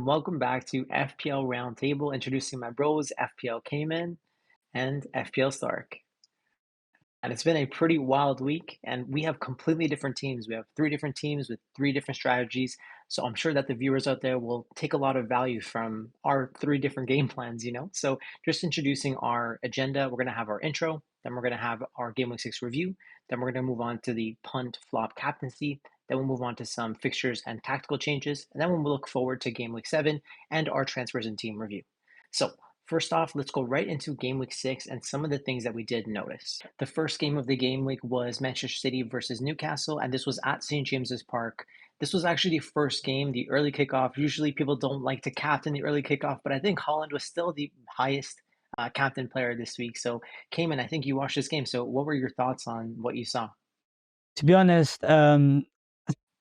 Welcome back to FPL Round Table, introducing my bros, FPL Cayman and FPL Stark. And it's been a pretty wild week, and we have completely different teams. We have three different teams with three different strategies. So I'm sure that the viewers out there will take a lot of value from our three different game plans. So just introducing our agenda, we're going to have our intro, then we're going to have our Game Week 6 review, then we're going to move on to the punt flop captaincy, then we'll move on to some fixtures and tactical changes, and then we'll look forward to Game Week 7 and our transfers and team review. So first off, let's go right into Game Week 6 and some of the things that we did notice. The first game of the game week was Manchester City versus Newcastle, and this was at St. James's Park. This was actually the first game, the early kickoff. Usually people don't like to captain the early kickoff, but I think Holland was still the highest captain player this week. So, Cayman, I think you watched this game. So, what were your thoughts on what you saw? To be honest,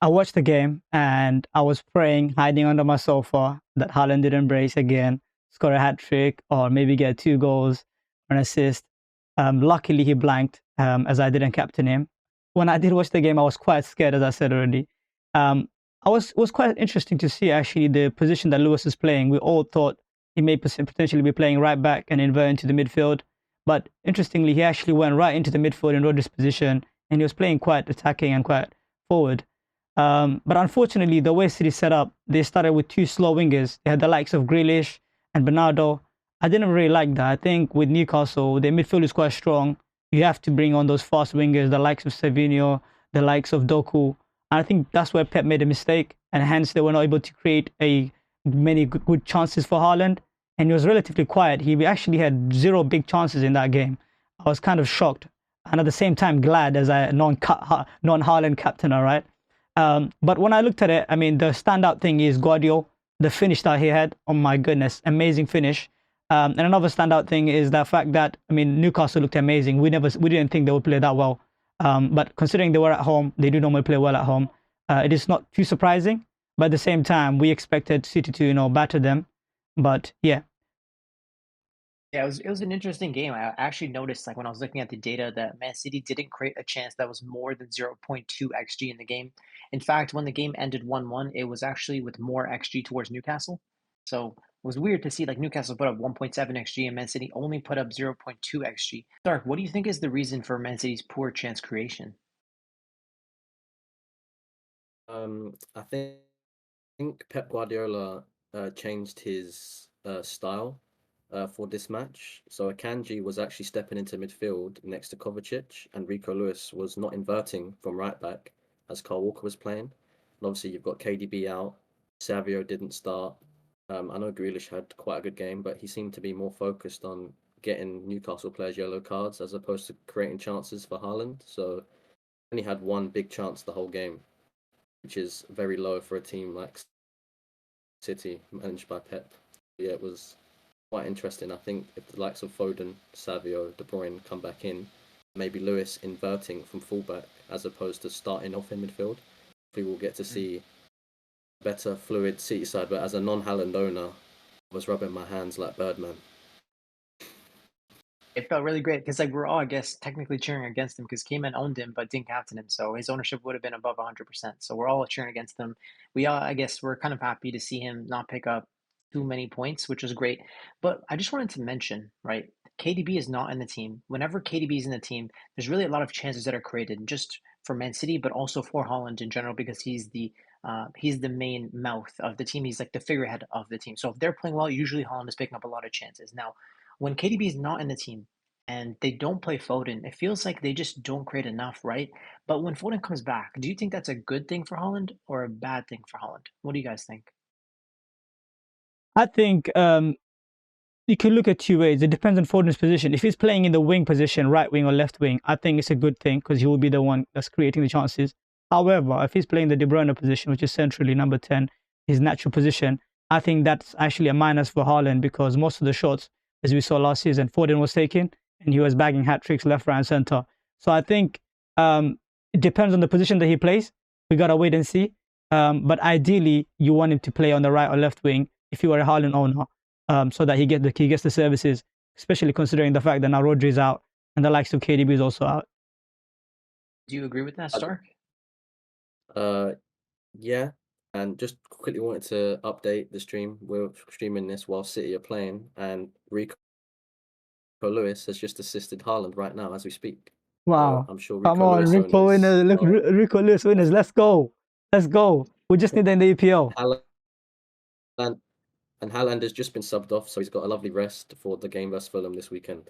I watched the game and I was praying, hiding under my sofa, that Haaland didn't brace again, score a hat trick, or maybe get 2 goals or an assist. Luckily, he blanked as I didn't captain him. When I did watch the game, I was quite scared, as I said already. It was quite interesting to see actually the position that Lewis is playing. We all thought he may potentially be playing right back and invert into the midfield. But interestingly, he actually went right into the midfield in Rodri's position, and he was playing quite attacking and quite forward. But unfortunately, the way City set up, they started with 2 slow wingers. They had the likes of Grealish and Bernardo. I didn't really like that. I think with Newcastle, their midfield is quite strong. You have to bring on those fast wingers, the likes of Savinho, the likes of Doku. And I think that's where Pep made a mistake, and hence they were not able to create many good chances for Haaland. And he was relatively quiet. He actually had 0 big chances in that game. I was kind of shocked, and at the same time glad as a non-Haaland captain, all right? But when I looked at it, I mean, the standout thing is Guardiola, the finish that he had. Oh my goodness, amazing finish. And another standout thing is the fact that, I mean, Newcastle looked amazing. We didn't think they would play that well. But considering they were at home, they do normally play well at home. It is not too surprising, but at the same time, we expected City to, batter them. But yeah. Yeah, it was an interesting game. I actually noticed, like when I was looking at the data, that Man City didn't create a chance that was more than 0.2 xG in the game. In fact, when the game ended 1-1, it was actually with more xG towards Newcastle. So it was weird to see like Newcastle put up 1.7 xG and Man City only put up 0.2 xG. Stark, what do you think is the reason for Man City's poor chance creation? I think Pep Guardiola changed his style for this match. So Akanji was actually stepping into midfield next to Kovacic, and Rico Lewis was not inverting from right back as Kyle Walker was playing. And obviously you've got KDB out, Savio didn't start. I know Grealish had quite a good game, but he seemed to be more focused on getting Newcastle players yellow cards as opposed to creating chances for Haaland. So only had 1 big chance the whole game, which is very low for a team like City managed by Pep. Yeah, it was quite interesting. I think if the likes of Foden, Savio, De Bruyne come back in, maybe Lewis inverting from fullback as opposed to starting off in midfield, we will get to see better fluid City side. But as a non-Haaland owner, I was rubbing my hands like Birdman. It felt really great because like we're all, I guess, technically cheering against him because Cayman owned him but didn't captain him, so his ownership would have been above 100%. So we're all cheering against him. We all, I guess, we're kind of happy to see him not pick up too many points, which is great. But I just wanted to mention, right? KDB is not in the team. Whenever KDB is in the team, there's really a lot of chances that are created, just for Man City, but also for Holland in general, because he's the main mouth of the team. He's like the figurehead of the team. So if they're playing well, usually Holland is picking up a lot of chances. Now, when KDB is not in the team and they don't play Foden, it feels like they just don't create enough, right? But when Foden comes back, do you think that's a good thing for Holland or a bad thing for Holland? What do you guys think? I think you can look at 2 ways. It depends on Foden's position. If he's playing in the wing position, right wing or left wing, I think it's a good thing because he will be the one that's creating the chances. However, if he's playing the De Bruyne position, which is centrally number 10, his natural position, I think that's actually a minus for Haaland because most of the shots, as we saw last season, Foden was taking and he was bagging hat tricks left, right, and center. So I think it depends on the position that he plays. We got to wait and see. But ideally, you want him to play on the right or left wing if you are a Haaland owner. So that he gets the services, especially considering the fact that now Rodri is out and the likes of KDB is also out. Do you agree with that, Stark? Yeah, And just quickly wanted to update the stream. We're streaming this while City are playing, and Rico Lewis has just assisted Haaland right now as we speak. So Wow. I'm sure Come Rico on, Lewis Rico owners winners. Look, are Rico Lewis winners. Let's go. Let's go. We just need them in the EPL. Haaland, and Haaland has just been subbed off, so he's got a lovely rest for the game versus Fulham this weekend.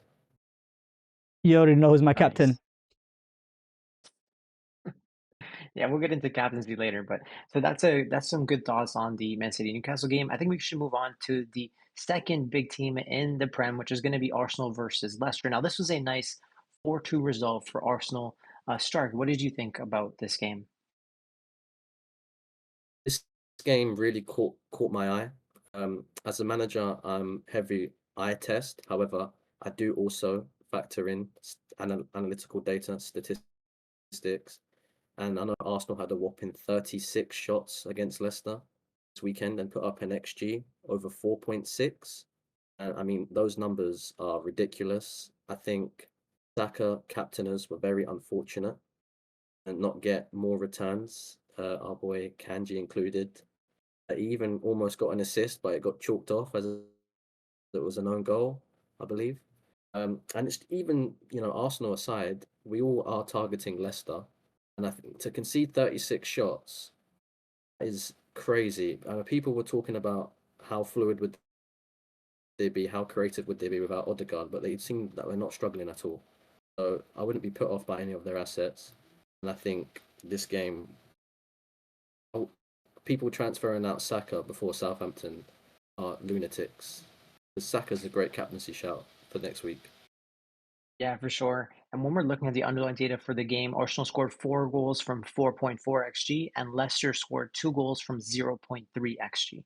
You already know who's my captain. Nice. Yeah, we'll get into captaincy later, but so that's some good thoughts on the Man City Newcastle game. I think we should move on to the second big team in the Prem, which is going to be Arsenal versus Leicester. Now, this was a nice 4-2 result for Arsenal. Stark, what did you think about this game? This game really caught my eye. As a manager, I'm heavy eye test. However, I do also factor in analytical data, statistics, and I know Arsenal had a whopping 36 shots against Leicester this weekend and put up an XG over 4.6. And I mean, those numbers are ridiculous. I think Saka captainers were very unfortunate and not get more returns. Our boy Kanji included. He even almost got an assist, but it got chalked off as it was an own goal, I believe. And it's even, Arsenal aside, we all are targeting Leicester. And I think to concede 36 shots is crazy. People were talking about how fluid would they be, how creative would they be without Odegaard, but they seem that we're not struggling at all. So I wouldn't be put off by any of their assets. And I think this game, people transferring out Saka before Southampton are lunatics. Saka's a great captaincy shout for next week. Yeah, for sure. And when we're looking at the underlying data for the game, Arsenal scored 4 goals from 4.4 xG, and Leicester scored 2 goals from 0.3 xG.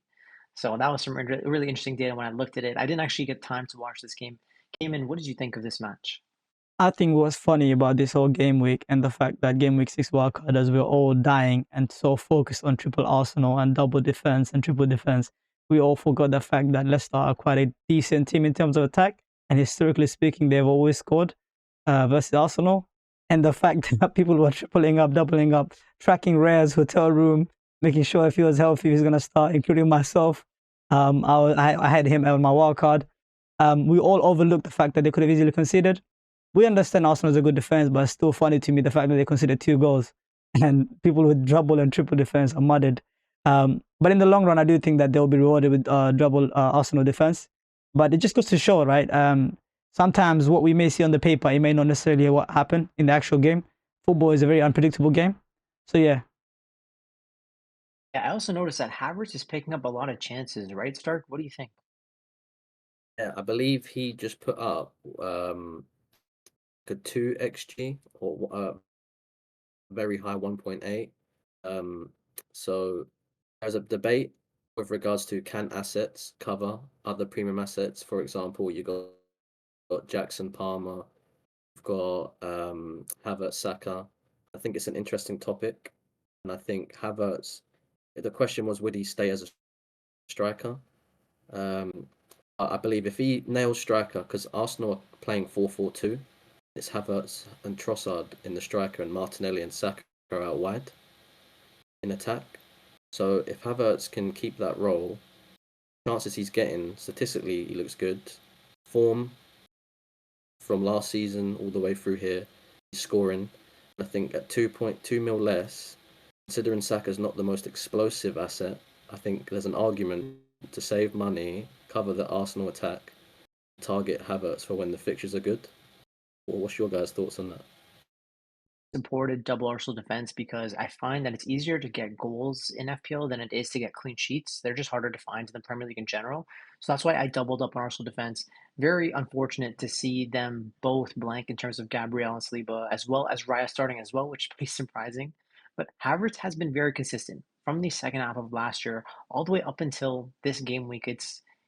So that was some really interesting data when I looked at it. I didn't actually get time to watch this game. Cayman, what did you think of this match? I think what's funny about this whole game week and the fact that game week 6 wildcarders we're all dying and so focused on triple Arsenal and double defense and triple defense, we all forgot the fact that Leicester are quite a decent team in terms of attack, and historically speaking, they've always scored versus Arsenal. And the fact that people were tripling up, doubling up, tracking Rare's hotel room, making sure if he was healthy, he's gonna start, including myself. I had him on my wild card. We all overlooked the fact that they could have easily conceded. We understand Arsenal is a good defense, but it's still funny to me the fact that they conceded 2 goals and people with double and triple defense are mudded. But in the long run, I do think that they'll be rewarded with double Arsenal defense. But it just goes to show, right? Sometimes what we may see on the paper, it may not necessarily what happened in the actual game. Football is a very unpredictable game. So yeah. Yeah, I also noticed that Havertz is picking up a lot of chances, right, Stark? What do you think? Yeah, I believe he just put up a 2 xG or very high 1.8. So there's a debate with regards to can assets cover other premium assets. For example, you got Jackson Palmer, you've got Havertz, Saka. I think it's an interesting topic, and I think Havertz. The question was, would he stay as a striker? I believe if he nails striker, because Arsenal are playing 4-4-2, it's Havertz and Trossard in the striker and Martinelli and Saka are out wide in attack. So if Havertz can keep that role, chances he's getting, statistically, he looks good. Form from last season all the way through here, he's scoring. I think at 2.2 mil less, considering Saka's not the most explosive asset, I think there's an argument to save money, cover the Arsenal attack, target Havertz for when the fixtures are good. Well, what's your guys' thoughts on that? Supported double Arsenal defense because I find that it's easier to get goals in FPL than it is to get clean sheets. They're just harder to find in the Premier League in general. So that's why I doubled up on Arsenal defense. Very unfortunate to see them both blank in terms of Gabriel and Saliba, as well as Raya starting as well, which is pretty surprising. But Havertz has been very consistent from the second half of last year all the way up until this game week.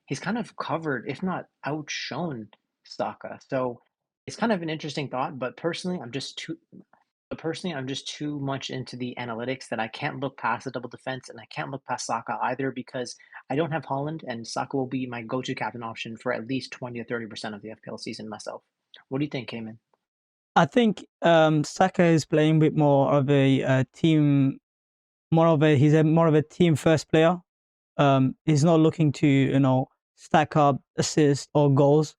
He's kind of covered, if not outshone, Saka. So it's kind of an interesting thought, but personally, I'm just too much into the analytics that I can't look past the double defense and I can't look past Saka either because I don't have Holland and Saka will be my go-to captain option for at least 20 to 30% of the FPL season myself. What do you think, Cayman? I think Saka is playing a bit more of a team he's more of a team first player. He's not looking to stack up assists or goals.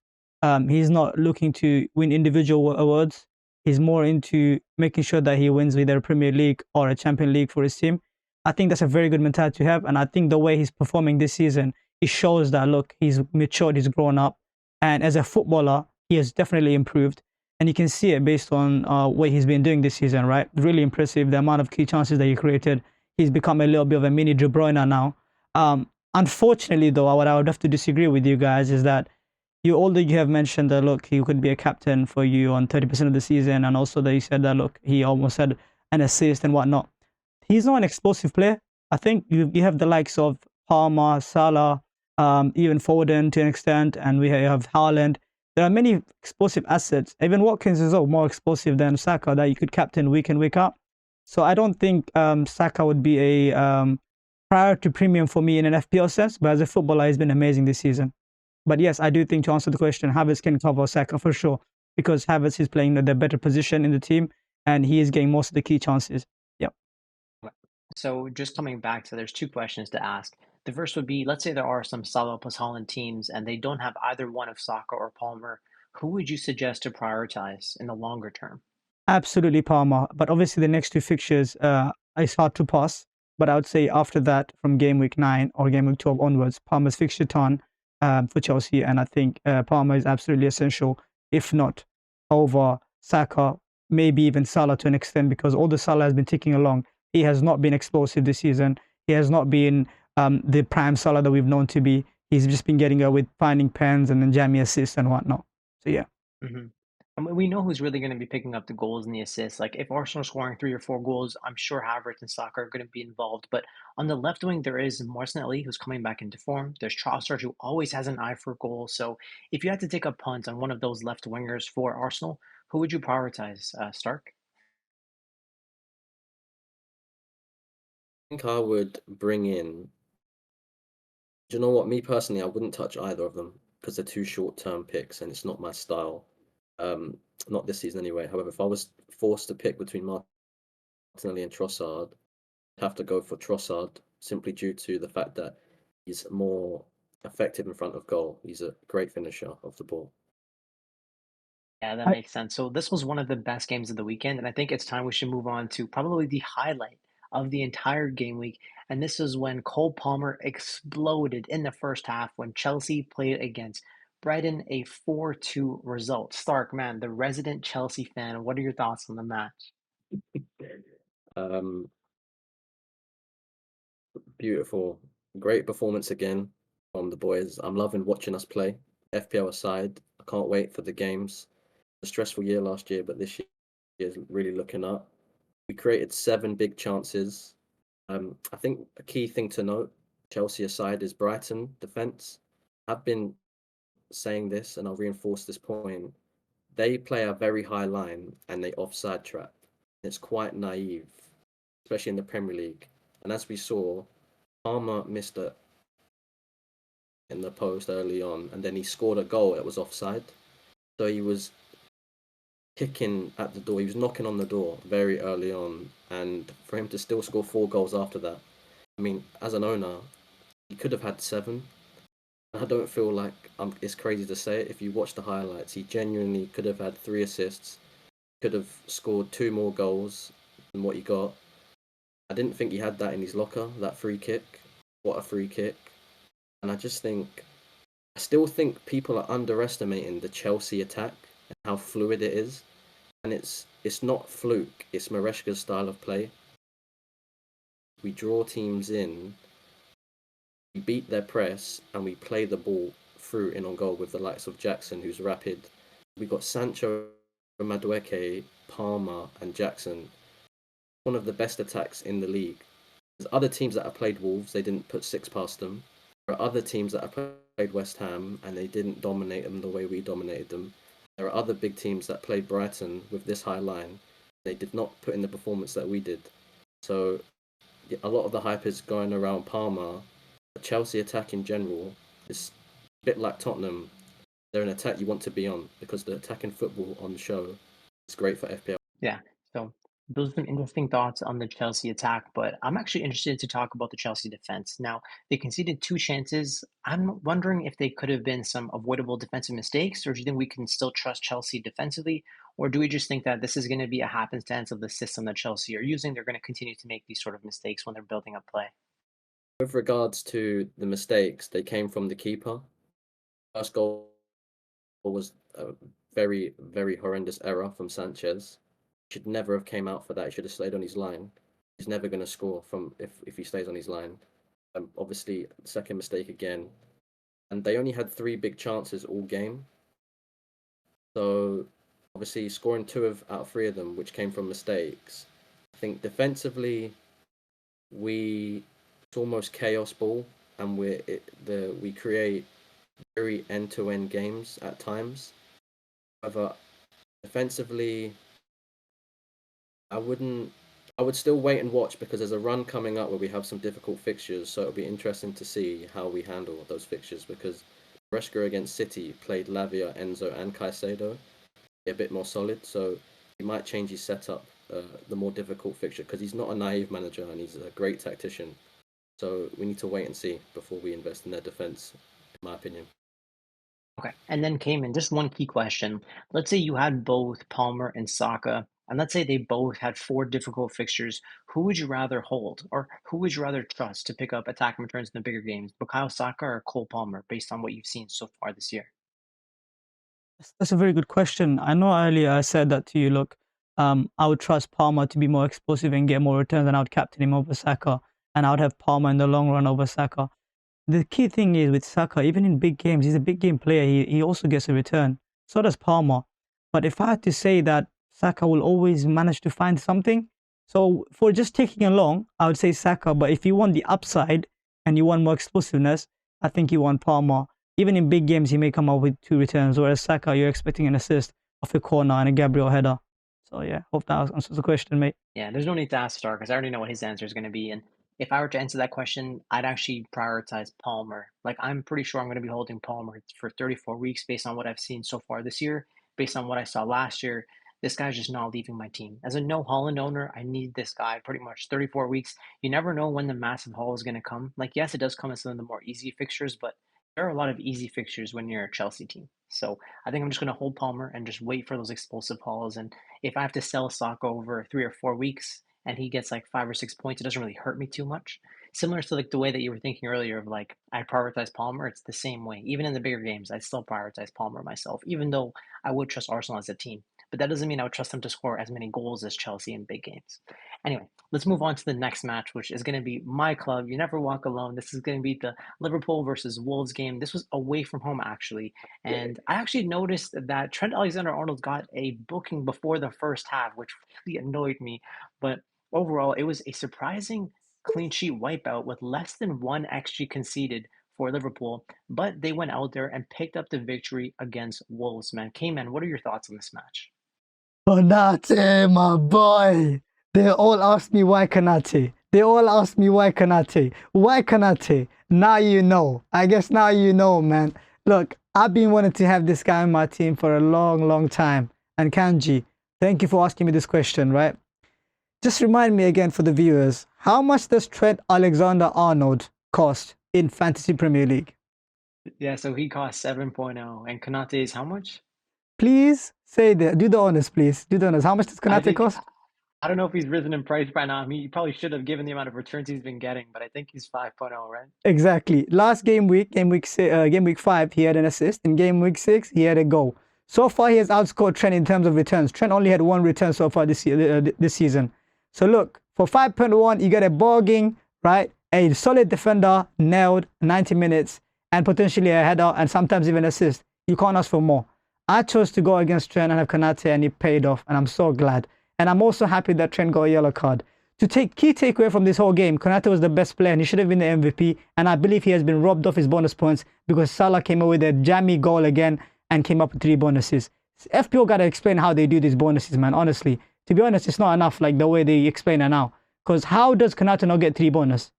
He's not looking to win individual awards. He's more into making sure that he wins with a Premier League or a Champions League for his team. I think that's a very good mentality to have, and I think the way he's performing this season, it shows that look, he's matured, he's grown up, and as a footballer, he has definitely improved. And you can see it based on what he's been doing this season, right? Really impressive. The amount of key chances that he created. He's become a little bit of a mini De Bruyne now. Unfortunately, though, what I would have to disagree with you guys is that although you have mentioned that, look, he could be a captain for you on 30% of the season, and also that you said that, look, he almost had an assist and whatnot. He's not an explosive player. I think you have the likes of Palmer, Salah, even Foden to an extent, and we have Haaland. There are many explosive assets. Even Watkins is more explosive than Saka that you could captain week in, week out. So I don't think Saka would be a priority premium for me in an FPL sense, but as a footballer, he's been amazing this season. But yes, I do think to answer the question, Havertz can cover Saka for sure, because Havertz is playing the better position in the team, and he is getting most of the key chances. Yep. So just coming back to, there's two questions to ask. The first would be, let's say there are some Salah plus Holland teams and they don't have either one of Saka or Palmer. Who would you suggest to prioritize in the longer term? Absolutely Palmer. But obviously the next two fixtures, it's hard to pass. But I would say after that, from game week 9 or game week 12 onwards, Palmer's fixture ton for Chelsea. And I think Palmer is absolutely essential, if not over Saka, maybe even Salah to an extent, because although Salah has been ticking along, he has not been explosive this season. He has not been the prime Salah that we've known to be. He's just been getting with finding pens and then jammy assists and whatnot. So yeah. Mm-hmm. And we know who's really going to be picking up the goals and the assists. Like if Arsenal are scoring 3 or 4 goals, I'm sure Havertz and Saka are going to be involved. But on the left wing, there is Martinelli, who's coming back into form. There's Trossard, who always has an eye for goals. So if you had to take a punt on one of those left wingers for Arsenal, who would you prioritize, Stark? I think I would bring in. Do you know what? Me personally, I wouldn't touch either of them because they're too short-term picks and it's not my style. Not this season anyway. However, if I was forced to pick between Martinelli and Trossard, I'd have to go for Trossard simply due to the fact that he's more effective in front of goal. He's a great finisher of the ball. Yeah, that I, makes sense. So this was one of the best games of the weekend, and I think it's time we should move on to probably the highlight of the entire game week. And this is when Cole Palmer exploded in the first half when Chelsea played against Brighton, a 4-2 result. Stark, man, the resident Chelsea fan, what are your thoughts on the match? Um, Beautiful, great performance again from the boys. I'm loving watching us play. FPL aside, I can't wait for the games. A stressful year last year, but this year is really looking up. We created 7 big chances. I think a key thing to note, Chelsea aside, is Brighton defense. I've been saying this, and I'll reinforce this point. They play a very high line and they offside trap. It's quite naive, especially in the Premier League. And as we saw, Palmer missed it in the post early on, and then he scored a goal that was offside. So he was kicking at the door. He was knocking on the door very early on, and for him to still score 4 goals after that, I mean, as an owner, he could have had 7. I don't feel like it's crazy to say it. If you watch the highlights, he genuinely could have had 3 assists, could have scored 2 more goals than what he got. I didn't think he had that in his locker, that free kick. What a free kick. And I still think people are underestimating the Chelsea attack and how fluid it is. And it's not fluke, it's Maresca's style of play. We draw teams in, we beat their press, and we play the ball through in on goal with the likes of Jackson, who's rapid. We got Sancho, Madueke, Palmer, and Jackson. One of the best attacks in the league. There's other teams that have played Wolves, they didn't put 6 past them. There are other teams that have played West Ham, and they didn't dominate them the way we dominated them. There are other big teams that played Brighton with this high line. They did not put in the performance that we did. So a lot of the hype is going around Palmer. The Chelsea attack in general is a bit like Tottenham. They're an attack you want to be on because the attacking football on the show is great for FPL. Yeah. So Those are some interesting thoughts on the Chelsea attack, but I'm actually interested to talk about the Chelsea defense. Now, they conceded two chances. I'm wondering if they could have been some avoidable defensive mistakes, or do you think we can still trust Chelsea defensively? Or do we just think that this is going to be a happenstance of the system that Chelsea are using? They're going to continue to make these sort of mistakes when they're building up play. With regards to the mistakes, they came from the keeper. First goal was a very, very horrendous error from Sanchez. Should never have came out for that. He should have stayed on his line. He's never going to score from if he stays on his line. Obviously, second mistake again, and they only had 3 big chances all game. So obviously, scoring out of 3 of them, which came from mistakes. I think defensively, it's almost chaos ball, and we create very end-to-end games at times. However, defensively, I would still wait and watch because there's a run coming up where we have some difficult fixtures. So it'll be interesting to see how we handle those fixtures because Maresca against City played Lavia, Enzo, and Caicedo a bit more solid. So he might change his setup, the more difficult fixture because he's not a naive manager and he's a great tactician. So we need to wait and see before we invest in their defense, in my opinion. Okay. And then Cayman, just one key question. Let's say you had both Palmer and Saka, and let's say they both had 4 difficult fixtures. Who would you rather hold, or who would you rather trust to pick up attacking returns in the bigger games, Bukayo Saka or Cole Palmer, based on what you've seen so far this year? That's a very good question. I know earlier I said that to you. Look, I would trust Palmer to be more explosive and get more returns, and I would captain him over Saka, and I would have Palmer in the long run over Saka. The key thing is with Saka, even in big games, he's a big game player. He also gets a return. So does Palmer. But if I had to say that Saka will always manage to find something, so for just taking along, I would say Saka. But if you want the upside and you want more explosiveness, I think you want Palmer. Even in big games, he may come up with 2 returns, whereas Saka, you're expecting an assist off a corner and a Gabriel header. So yeah, hope that answers the question, mate. Yeah, there's no need to ask Star because I already know what his answer is going to be. And if I were to answer that question, I'd actually prioritize Palmer. Like, I'm pretty sure I'm going to be holding Palmer for 34 weeks based on what I've seen so far this year, based on what I saw last year. This guy's just not leaving my team. As a no Holland owner, I need this guy pretty much 34 weeks. You never know when the massive haul is going to come. Like, yes, it does come in some of the more easy fixtures, but there are a lot of easy fixtures when you're a Chelsea team. So I think I'm just going to hold Palmer and just wait for those explosive hauls. And if I have to sell Saka over 3 or 4 weeks and he gets like 5 or 6 points, it doesn't really hurt me too much. Similar to like the way that you were thinking earlier of like I prioritize Palmer, it's the same way. Even in the bigger games, I still prioritize Palmer myself, even though I would trust Arsenal as a team. But that doesn't mean I would trust them to score as many goals as Chelsea in big games. Anyway, let's move on to the next match, which is going to be my club. You never walk alone. This is going to be the Liverpool versus Wolves game. This was away from home, actually. And I actually noticed that Trent Alexander-Arnold got a booking before the first half, which really annoyed me. But overall, it was a surprising clean sheet wipeout with less than 1 XG conceded for Liverpool. But they went out there and picked up the victory against Wolves, man. K-Man, what are your thoughts on this match? Konate, my boy. They all ask me why Konate. They all ask me why Konate. Why Konate? Now you know. I guess now you know, man. Look, I've been wanting to have this guy on my team for a long, long time. And Kanji, thank you for asking me this question, right? Just remind me again for the viewers, how much does Trent Alexander-Arnold cost in Fantasy Premier League? Yeah, so he cost 7.0, and Konate is how much? Please say that. Do the honors, please. Do the honors. How much does Konate cost? I don't know if he's risen in price by now. I mean, he probably should have given the amount of returns he's been getting, but I think he's 5.0, right? Exactly. Last game week 5, he had an assist. In game week 6, he had a goal. So far, he has outscored Trent in terms of returns. Trent only had 1 return so far this season. So look, for 5.1, you get a bargain, right? A solid defender, nailed 90 minutes, and potentially a header, and sometimes even assist. You can't ask for more. I chose to go against Trent and have Konate, and it paid off, and I'm so glad. And I'm also happy that Trent got a yellow card. Key takeaway from this whole game, Konate was the best player and he should have been the MVP. And I believe he has been robbed of his bonus points because Salah came up with a jammy goal again and came up with 3 bonuses. FPL got to explain how they do these bonuses, man. Honestly, to be honest, it's not enough like the way they explain it now. Because how does Konate not get 3 bonus?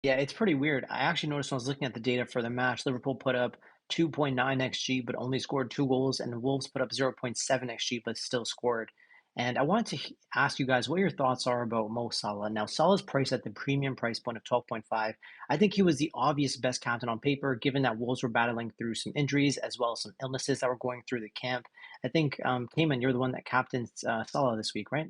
Yeah, it's pretty weird. I actually noticed when I was looking at the data for the match, Liverpool put up 2.9 XG but only scored 2 goals, and the Wolves put up 0.7 XG but still scored. And I wanted to ask you guys what your thoughts are about Mo Salah. Now, Salah's priced at the premium price point of 12.5. I think he was the obvious best captain on paper, given that Wolves were battling through some injuries as well as some illnesses that were going through the camp. I think, Cayman, you're the one that captained Salah this week, right?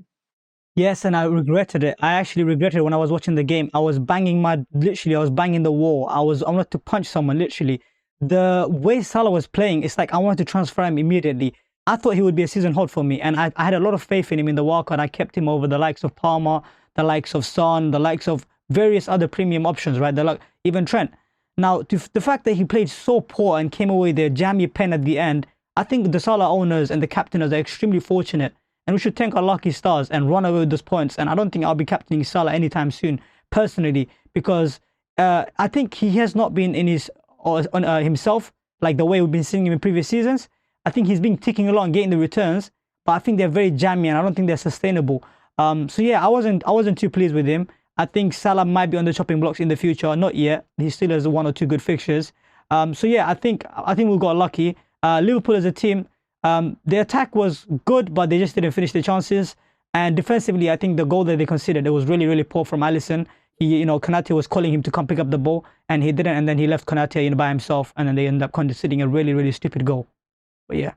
Yes, and I regretted it. I actually regretted it when I was watching the game. I was literally, I was banging the wall. I wanted to punch someone, literally. The way Salah was playing, it's like I wanted to transfer him immediately. I thought he would be a season hold for me, and I had a lot of faith in him in the wildcard. I kept him over the likes of Palmer, the likes of Son, the likes of various other premium options, right? Even Trent. Now, the fact that he played so poor and came away with a jammy pen at the end, I think the Salah owners and the captainers are extremely fortunate, and we should thank our lucky stars and run away with those points. And I don't think I'll be captaining Salah anytime soon, personally, because I think he has not been in his on himself like the way we've been seeing him in previous seasons. I think he's been ticking along, getting the returns, but I think they're very jammy, and I don't think they're sustainable. So yeah, I wasn't too pleased with him. I think Salah might be on the chopping blocks in the future. Not yet. He still has one or two good fixtures. So yeah, I think we got lucky. Liverpool as a team, the attack was good, but they just didn't finish the chances. And defensively, I think the goal that they considered, it was really, really poor from Alisson. Konate was calling him to come pick up the ball, and he didn't. And then he left Konate, by himself, and then they ended up conceding a really, really stupid goal. But yeah,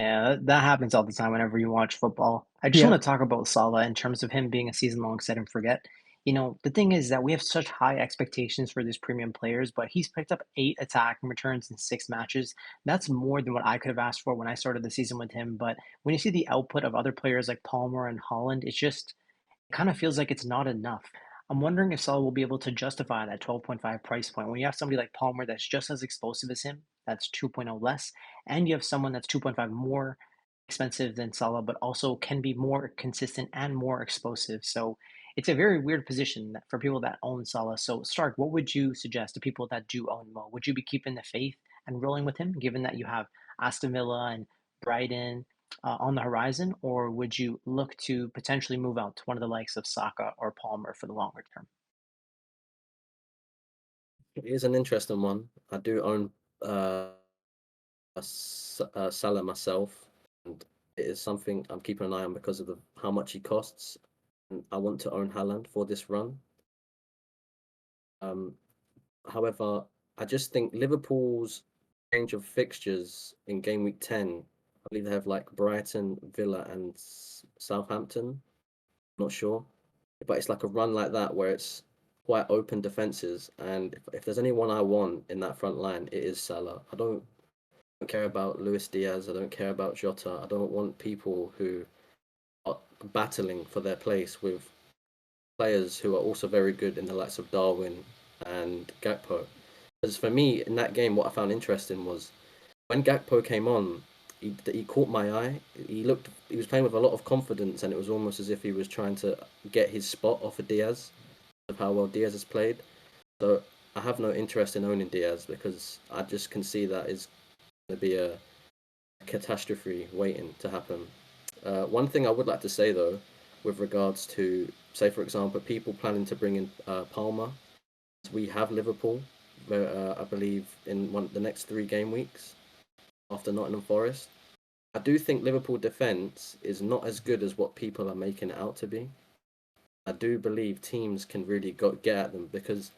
Yeah, that happens all the time whenever you watch football. I just yeah, want to talk about Salah in terms of him being a season-long set and forget. The thing is that we have such high expectations for these premium players, but he's picked up 8 attacking returns in 6 matches. That's more than what I could have asked for when I started the season with him. But when you see the output of other players like Palmer and Holland, it kind of feels like it's not enough. I'm wondering if Salah will be able to justify that 12.5 price point when you have somebody like Palmer that's just as explosive as him, that's 2.0 less, and you have someone that's 2.5 more expensive than Salah, but also can be more consistent and more explosive. So it's a very weird position for people that own Salah. So Stark, what would you suggest to people that do own Mo? Would you be keeping the faith and rolling with him, given that you have Aston Villa and Brighton on the horizon, or would you look to potentially move out to one of the likes of Saka or Palmer for the longer term? It is an interesting one. I do own Salah myself, and it is something I'm keeping an eye on because of how much he costs. And I want to own Haaland for this run. Um, However, I just think Liverpool's range of fixtures in game week 10, I believe they have like Brighton, Villa, and Southampton. Not sure, but it's like a run like that where it's quite open defenses. And if there's anyone I want in that front line, it is Salah. I don't care about Luis Diaz. I don't care about Jota. I don't want people who are battling for their place with players who are also very good in the likes of Darwin and Gakpo. Because for me, in that game, what I found interesting was when Gakpo came on, he caught my eye. He was playing with a lot of confidence, and it was almost as if he was trying to get his spot off of Diaz, of how well Diaz has played. So I have no interest in owning Diaz because I just can see that is going to be a catastrophe waiting to happen. One thing I would like to say though, with regards to, say for example, people planning to bring in Palmer, we have Liverpool, I believe, in the next 3 game weeks after Nottingham Forest. I do think Liverpool defence is not as good as what people are making it out to be. I do believe teams can really get at them because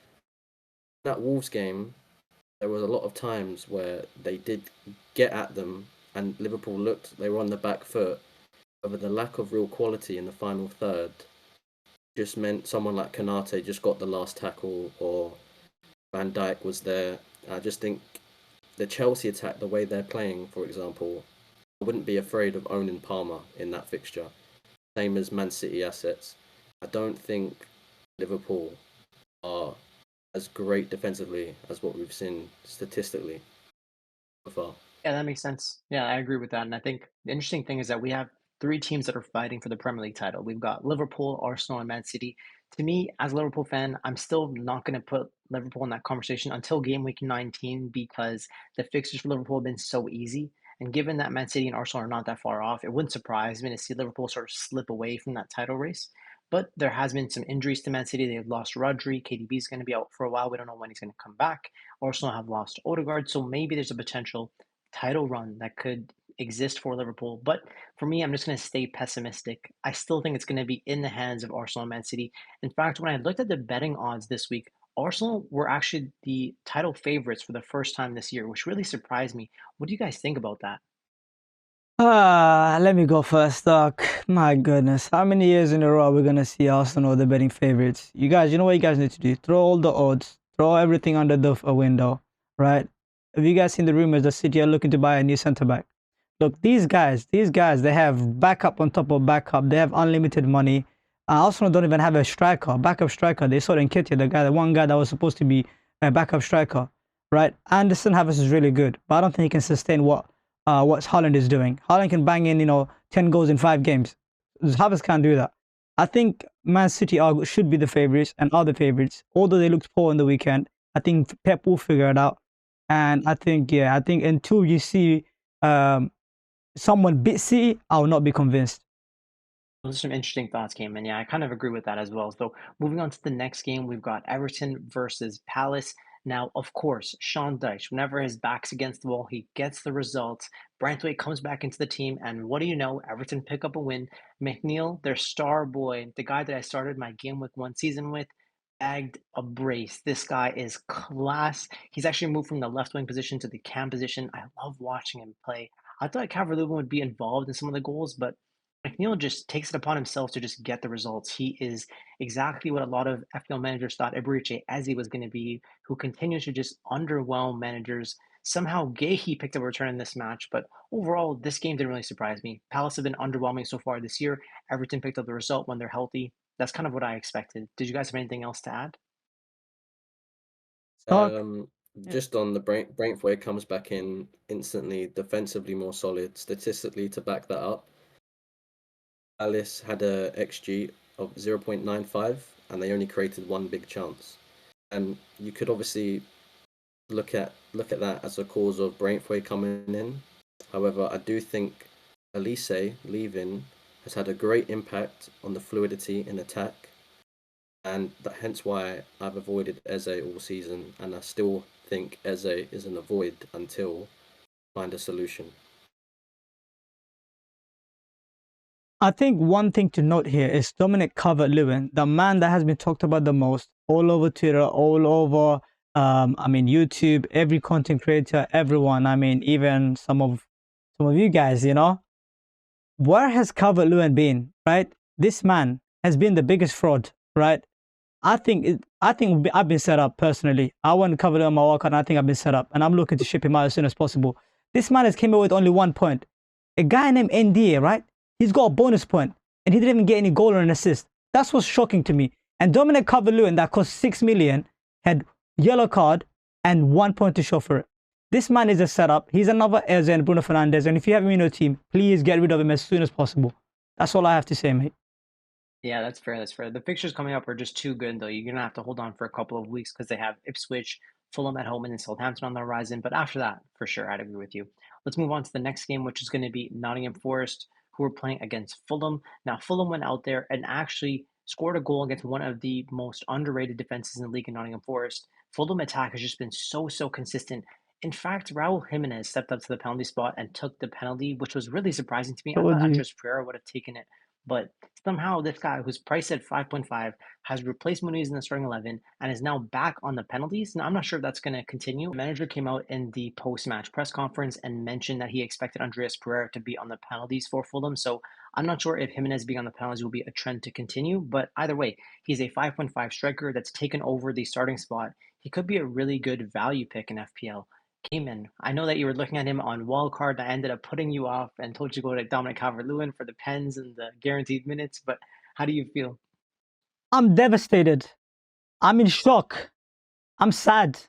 that Wolves game, there was a lot of times where they did get at them and Liverpool they were on the back foot. However, the lack of real quality in the final third just meant someone like Konate just got the last tackle or Van Dijk was there. I just think the Chelsea attack, the way they're playing, for example, I wouldn't be afraid of owning Palmer in that fixture. Same as Man City assets. I don't think Liverpool are as great defensively as what we've seen statistically so far. Yeah, that makes sense. Yeah, I agree with that. And I think the interesting thing is that we have 3 teams that are fighting for the Premier League title. We've got Liverpool, Arsenal, and Man City. To me, as a Liverpool fan, I'm still not going to put Liverpool in that conversation until game week 19 because the fixtures for Liverpool have been so easy. And given that Man City and Arsenal are not that far off, it wouldn't surprise me to see Liverpool sort of slip away from that title race. But there has been some injuries to Man City. They've lost Rodri. KDB is going to be out for a while. We don't know when he's going to come back. Arsenal have lost Odegaard. So maybe there's a potential title run that could exist for Liverpool. But for me, I'm just going to stay pessimistic. I still think it's going to be in the hands of Arsenal and Man City. In fact, when I looked at the betting odds this week, Arsenal were actually the title favorites for the first time this year, which really surprised me. What do you guys think about that? Let me go first, Doc. My goodness, how many years in a row are we gonna see Arsenal the betting favorites? You guys, you know what you guys need to do? Throw all the odds, throw everything under the window, right? Have you guys seen the rumors that City are looking to buy a new centre back? Look, these guys, they have backup on top of backup. They have unlimited money. Arsenal don't even have a striker, backup striker. They saw Nketiah, the one guy that was supposed to be a backup striker, right? Anderson Havertz is really good, but I don't think he can sustain what Haaland is doing. Haaland can bang in, 10 goals in 5 games. Havertz can't do that. I think Man City should be the favourites and are the favourites. Although they looked poor on the weekend, I think Pep will figure it out. And I think until you see someone beat City, I will not be convinced. Those are some interesting thoughts, Cam, and yeah, I kind of agree with that as well. So moving on to the next game, we've got Everton versus Palace. Now, of course, Sean Dyche, whenever his back's against the wall, he gets the results. Branthwaite comes back into the team, and what do you know? Everton pick up a win. McNeil, their star boy, the guy that I started my Gameweek 1 season with, bagged a brace. This guy is class. He's actually moved from the left wing position to the cam position. I love watching him play. I thought Calvert-Lewin would be involved in some of the goals, but McNeil just takes it upon himself to just get the results. He is exactly what a lot of FPL managers thought Eberechi Eze was going to be, who continues to just underwhelm managers. Somehow Gahey picked up a return in this match, but overall, this game didn't really surprise me. Palace have been underwhelming so far this year. Everton picked up the result when they're healthy. That's kind of what I expected. Did you guys have anything else to add? Just on the Braithwaite comes back in instantly, defensively more solid, statistically to back that up. Alice had a XG of 0.95 and they only created one big chance. And you could obviously look at that as a cause of Braithwaite coming in. However, I do think Elise leaving has had a great impact on the fluidity in attack, and hence why I've avoided Eze all season, and I still think Eze is an avoid until find a solution. I think one thing to note here is Dominic Calvert-Lewin, the man that has been talked about the most all over Twitter, all over YouTube, every content creator, everyone. Even some of you guys, where has Calvert-Lewin been, right? This man has been the biggest fraud, right? I think I've been set up personally. I want to cover on my walk, and I think I've been set up, and I'm looking to ship him out as soon as possible. This man has came away with only 1 point. A guy named NDA, right? He's got a bonus point, and he didn't even get any goal or an assist. That's what's shocking to me. And Dominic Calvert-Lewin, that cost 6 million, had yellow card and 1 point to show for it. This man is a setup. He's another Eze and Bruno Fernandes, and if you have him in your team, please get rid of him as soon as possible. That's all I have to say, mate. Yeah, that's fair. That's fair. The fixtures coming up are just too good, though. You're going to have to hold on for a couple of weeks because they have Ipswich, Fulham at home, and then Southampton on the horizon. But after that, for sure, I'd agree with you. Let's move on to the next game, which is going to be Nottingham Forest, who are playing against Fulham. Now, Fulham went out there and actually scored a goal against one of the most underrated defenses in the league in Nottingham Forest. Fulham attack has just been so consistent. In fact, Raul Jimenez stepped up to the penalty spot and took the penalty, which was really surprising to me. I thought Andres Pereira would have taken it, but somehow this guy, who's priced at 5.5, has replaced Muniz in the starting 11 and is now back on the penalties. Now, I'm not sure if that's going to continue. The manager came out in the post-match press conference and mentioned that he expected Andreas Pereira to be on the penalties for Fulham. So I'm not sure if Jimenez being on the penalties will be a trend to continue. But either way, he's a 5.5 striker that's taken over the starting spot. He could be a really good value pick in FPL. Cayman, I know that you were looking at him on wildcard. I ended up putting you off and told you to go to Dominic Calvert-Lewin for the pens and the guaranteed minutes. But how do you feel? I'm devastated. I'm in shock. I'm sad.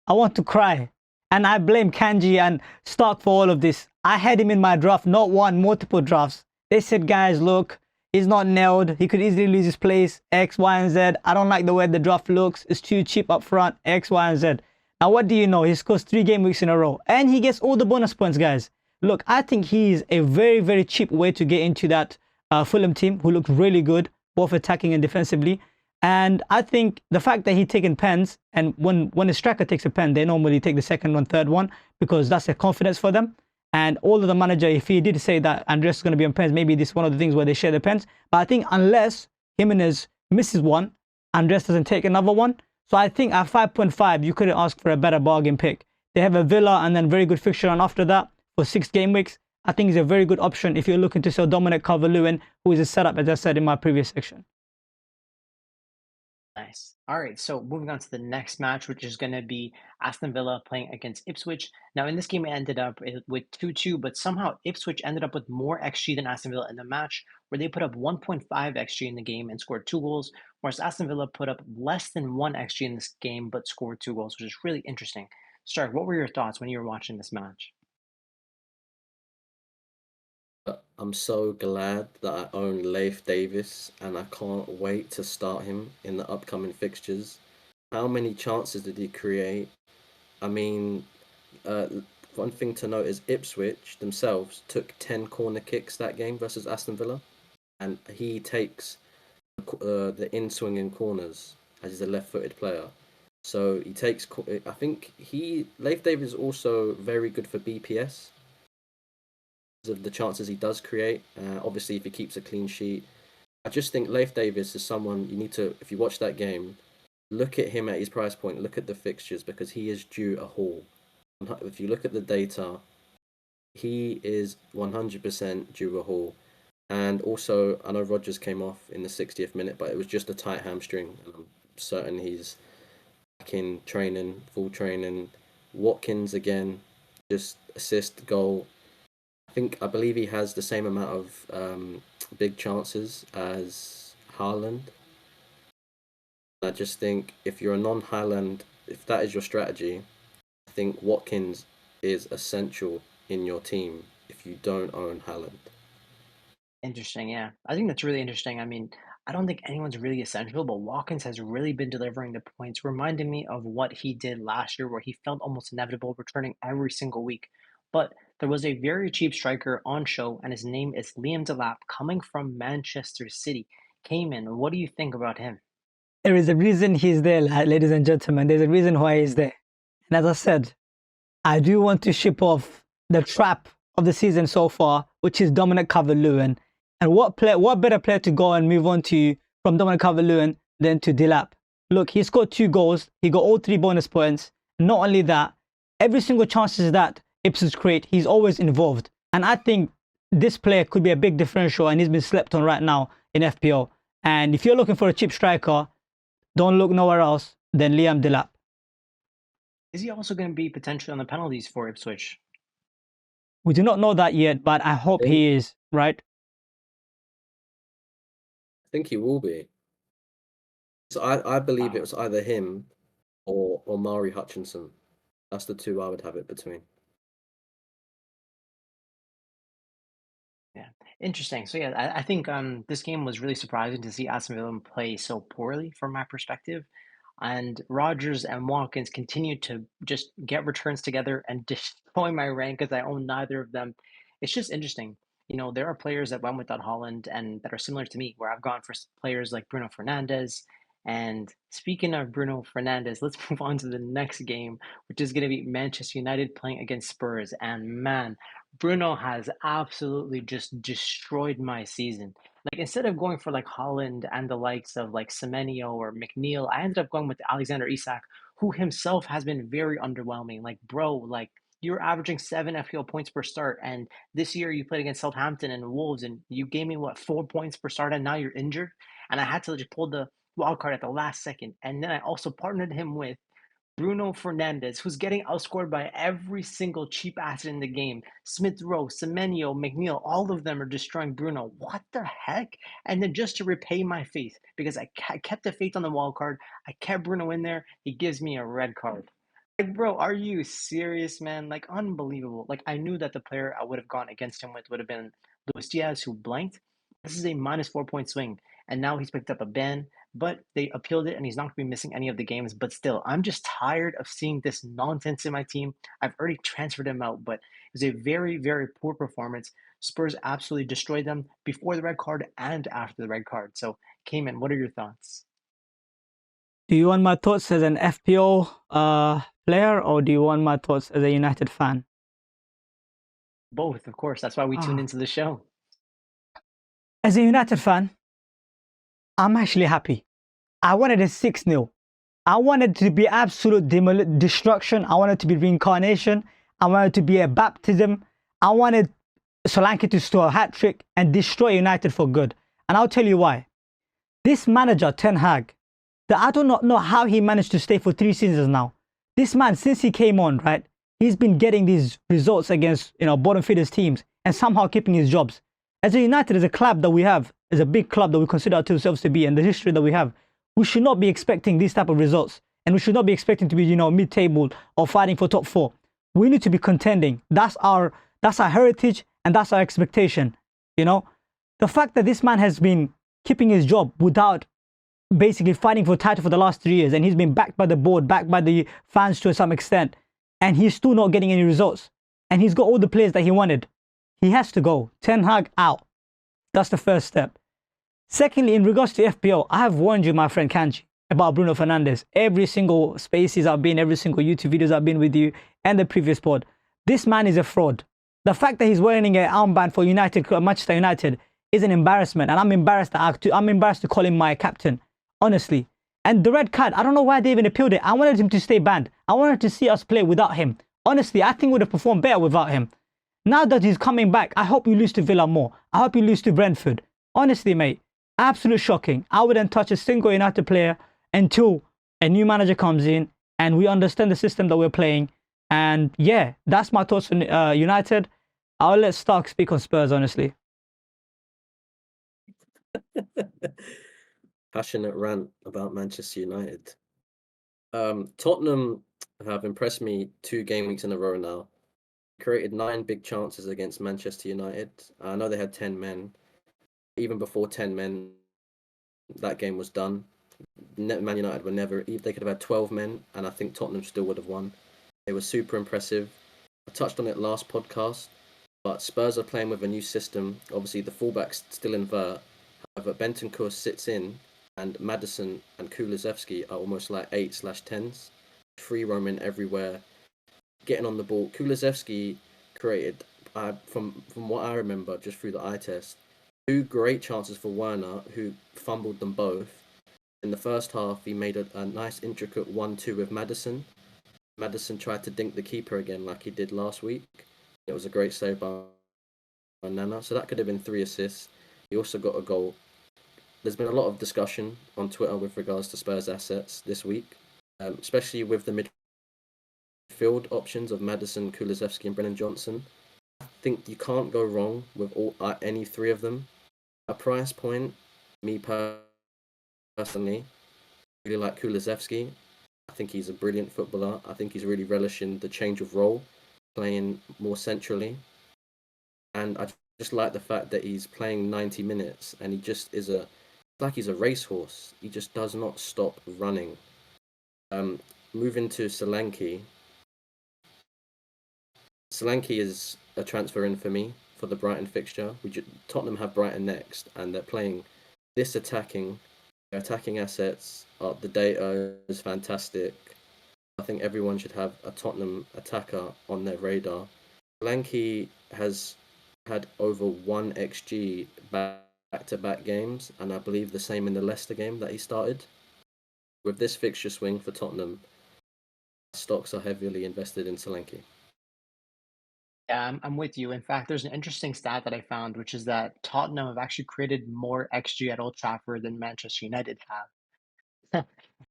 I want to cry. And I blame Kanji and Stark for all of this. I had him in my draft, not one, multiple drafts. They said, guys, look, he's not nailed. He could easily lose his place, X, Y, and Z. I don't like the way the draft looks. It's too cheap up front, X, Y, and Z. Now, what do you know? He scores 3 game weeks in a row. And he gets all the bonus points, guys. Look, I think he's a very cheap way to get into that Fulham team, who looks really good, both attacking and defensively. And I think the fact that he's taken pens, and when a striker takes a pen, they normally take the second one, third one, because that's a confidence for them. And although the manager, if he did say that Andres is going to be on pens, maybe this is one of the things where they share the pens. But I think unless Jimenez misses one, Andres doesn't take another one. So I think at 5.5, you couldn't ask for a better bargain pick. They have a Villa and then very good fixture on after that for 6 game weeks. I think he's a very good option if you're looking to sell Dominic Calvert-Lewin, who is a setup, as I said in my previous section. Nice. All right, so moving on to the next match, which is going to be Aston Villa playing against Ipswich. Now, in this game, it ended up with 2-2, but somehow Ipswich ended up with more XG than Aston Villa in the match, where they put up 1.5 XG in the game and scored 2 goals, whereas Aston Villa put up less than 1 XG in this game but scored 2 goals, which is really interesting. Stark, what were your thoughts when you were watching this match? I'm so glad that I own Leif Davis, and I can't wait to start him in the upcoming fixtures. How many chances did he create? I mean, one thing to note is Ipswich themselves took 10 corner kicks that game versus Aston Villa, and he takes the in-swinging corners as he's a left-footed player. So he takes, I think Leif Davis is also very good for BPS of the chances he does create. Obviously, if he keeps a clean sheet. I just think Leif Davis is someone you need to, if you watch that game, look at him at his price point, look at the fixtures, because he is due a haul. If you look at the data, he is 100% due a haul. And also, I know Rodgers came off in the 60th minute, but it was just a tight hamstring. I'm certain he's back in training, full training. Watkins again, just assist, goal. I believe he has the same amount of big chances as Haaland. I just think if you're a non-Haaland, if that is your strategy, I think Watkins is essential in your team if you don't own Haaland. Interesting, yeah. I think that's really interesting. I mean, I don't think anyone's really essential, but Watkins has really been delivering the points, reminding me of what he did last year, where he felt almost inevitable, returning every single week. But there was a very cheap striker on show, and his name is Liam Delap, coming from Manchester City. Cayman, what do you think about him? There is a reason he's there, ladies and gentlemen. There's a reason why he's there. And as I said, I do want to ship off the trap of the season so far, which is Dominic Calvert-Lewin. And what better player to go and move on to from Dominic Calvert-Lewin than to Delap? Look, he scored 2 goals. He got all 3 bonus points. Not only that, every single chances that Ipswich create, he's always involved. And I think this player could be a big differential, and he's been slept on right now in FPL. And if you're looking for a cheap striker, don't look nowhere else than Liam Delap. Is he also going to be potentially on the penalties for Ipswich? We do not know that yet, but I hope he is, right? I think he will be. So I believe it was either him or Mari Hutchinson. That's the 2 I would have it between. Yeah, interesting. So yeah, I think this game was really surprising to see Aston Villa play so poorly from my perspective, and Rodgers and Watkins continued to just get returns together and destroy my rank because I own neither of them. It's just interesting. There are players that went without Holland and that are similar to me, where I've gone for players like Bruno Fernandes. And speaking of Bruno Fernandes, let's move on to the next game, which is going to be Manchester United playing against Spurs. And man, Bruno has absolutely just destroyed my season. Like instead of going for like Holland and the likes of like Semenyo or McNeil, I ended up going with Alexander Isak, who himself has been very underwhelming. Like, bro, like you're averaging 7 FPL points per start, and this year you played against Southampton and Wolves, and you gave me what 4 points per start, and now you're injured, and I had to just pull the wild card at the last second, and then I also partnered him with Bruno Fernandes, who's getting outscored by every single cheap asset in the game. Smith Rowe, Semenyo, McNeil, all of them are destroying Bruno. What the heck? And then just to repay my faith, because I kept the faith on the wild card, I kept Bruno in there, he gives me a red card. Like, bro, are you serious, man? Like, unbelievable. Like, I knew that the player I would have gone against him with would have been Luis Diaz, who blanked. This is a minus 4 point swing. And now he's picked up a ban, but they appealed it and he's not going to be missing any of the games. But still, I'm just tired of seeing this nonsense in my team. I've already transferred him out, but it was a very, very poor performance. Spurs absolutely destroyed them before the red card and after the red card. So, Cayman, what are your thoughts? Do you want my thoughts as an FPO player, or do you want my thoughts as a United fan? Both, of course. That's why we tuned Ah, into the show. as a United fan, I'm actually happy. I wanted a 6-0. I wanted to be absolute destruction. I wanted to be reincarnation. I wanted to be a baptism. I wanted Solanke to score a hat trick and destroy United for good. And I'll tell you why. This manager, Ten Hag, that I do not know how he managed to stay for 3 seasons now. This man, since he came on, right, he's been getting these results against, bottom feeders teams and somehow keeping his jobs. As a United, as a club that we have, as a big club that we consider ourselves to be, and the history that we have, we should not be expecting these type of results. And we should not be expecting to be, mid-table or fighting for top 4. We need to be contending. That's our heritage and that's our expectation. The fact that this man has been keeping his job without basically fighting for title for the last 3 years, and he's been backed by the board, backed by the fans to some extent, and he's still not getting any results. And he's got all the players that he wanted. He has to go. Ten Hag out. That's the first step. Secondly, in regards to FPL, I have warned you, my friend Kanji, about Bruno Fernandes. Every single spaces I've been, every single YouTube videos I've been with you, and the previous pod. This man is a fraud. The fact that he's wearing an armband for Manchester United is an embarrassment, and I'm embarrassed to call him my captain, honestly. And the red card, I don't know why they even appealed it. I wanted him to stay banned. I wanted to see us play without him. Honestly, I think we would have performed better without him. Now that he's coming back, I hope you lose to Villa more. I hope you lose to Brentford. Honestly, mate, absolute shocking. I wouldn't touch a single United player until a new manager comes in and we understand the system that we're playing. And yeah, that's my thoughts on United. I'll let Stark speak on Spurs, honestly. Passionate rant about Manchester United. Tottenham have impressed me 2 game weeks in a row now. Created 9 big chances against Manchester United. I know they had 10 men. Even before 10 men, that game was done. Man United were never, they could have had 12 men, and I think Tottenham still would have won. They were super impressive. I touched on it last podcast, but Spurs are playing with a new system. Obviously, the fullbacks still invert. However, Bentancur sits in, and Maddison and Kulusevski are almost like 8/10s, free roaming everywhere, getting on the ball. Kulusevski created, from what I remember, just through the eye test, 2 great chances for Werner, who fumbled them both. In the first half, he made a nice intricate 1-2 with Maddison. Maddison tried to dink the keeper again like he did last week. It was a great save by Nana. So that could have been 3 assists. He also got a goal. There's been a lot of discussion on Twitter with regards to Spurs assets this week, especially with the midfield options of Maddison, Kulusevski and Brennan Johnson. I think you can't go wrong with any 3 of them. A price point, me personally, really like Kulusevski. I think he's a brilliant footballer. I think he's really relishing the change of role, playing more centrally. And I just like the fact that he's playing 90 minutes and he just is he's a racehorse. He just does not stop running. Moving to Solanke. Solanke is a transfer in for me for the Brighton fixture. Tottenham have Brighton next, and they're playing this attacking assets. The data is fantastic. I think everyone should have a Tottenham attacker on their radar. Solanke has had over 1 XG back-to-back games, and I believe the same in the Leicester game that he started. With this fixture swing for Tottenham, stocks are heavily invested in Solanke. Yeah, I'm with you. In fact, there's an interesting stat that I found, which is that Tottenham have actually created more XG at Old Trafford than Manchester United have.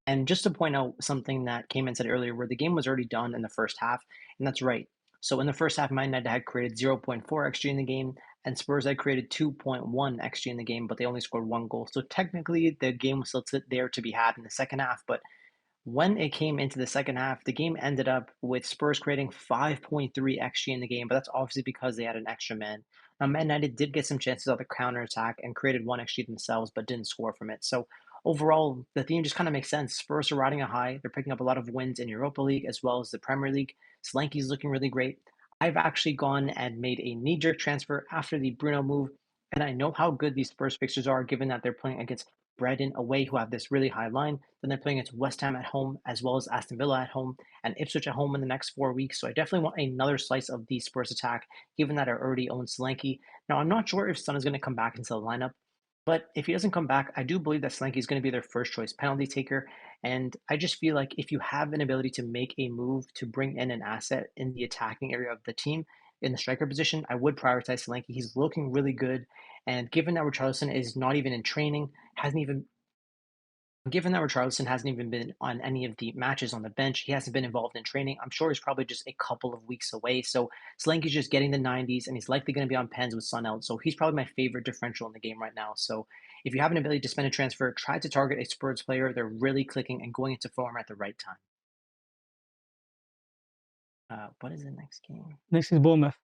And just to point out something that came and said earlier, where the game was already done in the first half, and that's right. So in the first half, Man United had created 0.4 XG in the game, and Spurs had created 2.1 XG in the game, but they only scored 1 goal. So technically, the game was still there to be had in the second half, but when it came into the second half, the game ended up with Spurs creating 5.3 XG in the game, but that's obviously because they had an extra man. Now, Man United did get some chances on the counter attack and created 1 XG themselves, but didn't score from it. So overall, the theme just kind of makes sense. Spurs are riding a high. They're picking up a lot of wins in Europa League as well as the Premier League. Solanke's looking really great. I've actually gone and made a knee-jerk transfer after the Bruno move, and I know how good these Spurs fixtures are, given that they're playing against Brighton away, who have this really high line. Then they're playing against West Ham at home, as well as Aston Villa at home, and Ipswich at home in the next 4 weeks. So I definitely want another slice of the Spurs attack, given that I already own Solanke. Now, I'm not sure if Son is going to come back into the lineup, but if he doesn't come back, I do believe that Solanke is going to be their first choice penalty taker. And I just feel like if you have an ability to make a move to bring in an asset in the attacking area of the team, in the striker position, I would prioritize Solanke. He's looking really good. And given that Richarlison is not even in training, hasn't even given that Richarlison hasn't even been on any of the matches on the bench, he hasn't been involved in training. I'm sure he's probably just a couple of weeks away. So Solanke's just getting the 90s, and he's likely going to be on pens with Sun out. So he's probably my favorite differential in the game right now. So if you have an ability to spend a transfer, try to target a Spurs player. They're really clicking and going into form at the right time. What is the next game? Next is Bournemouth.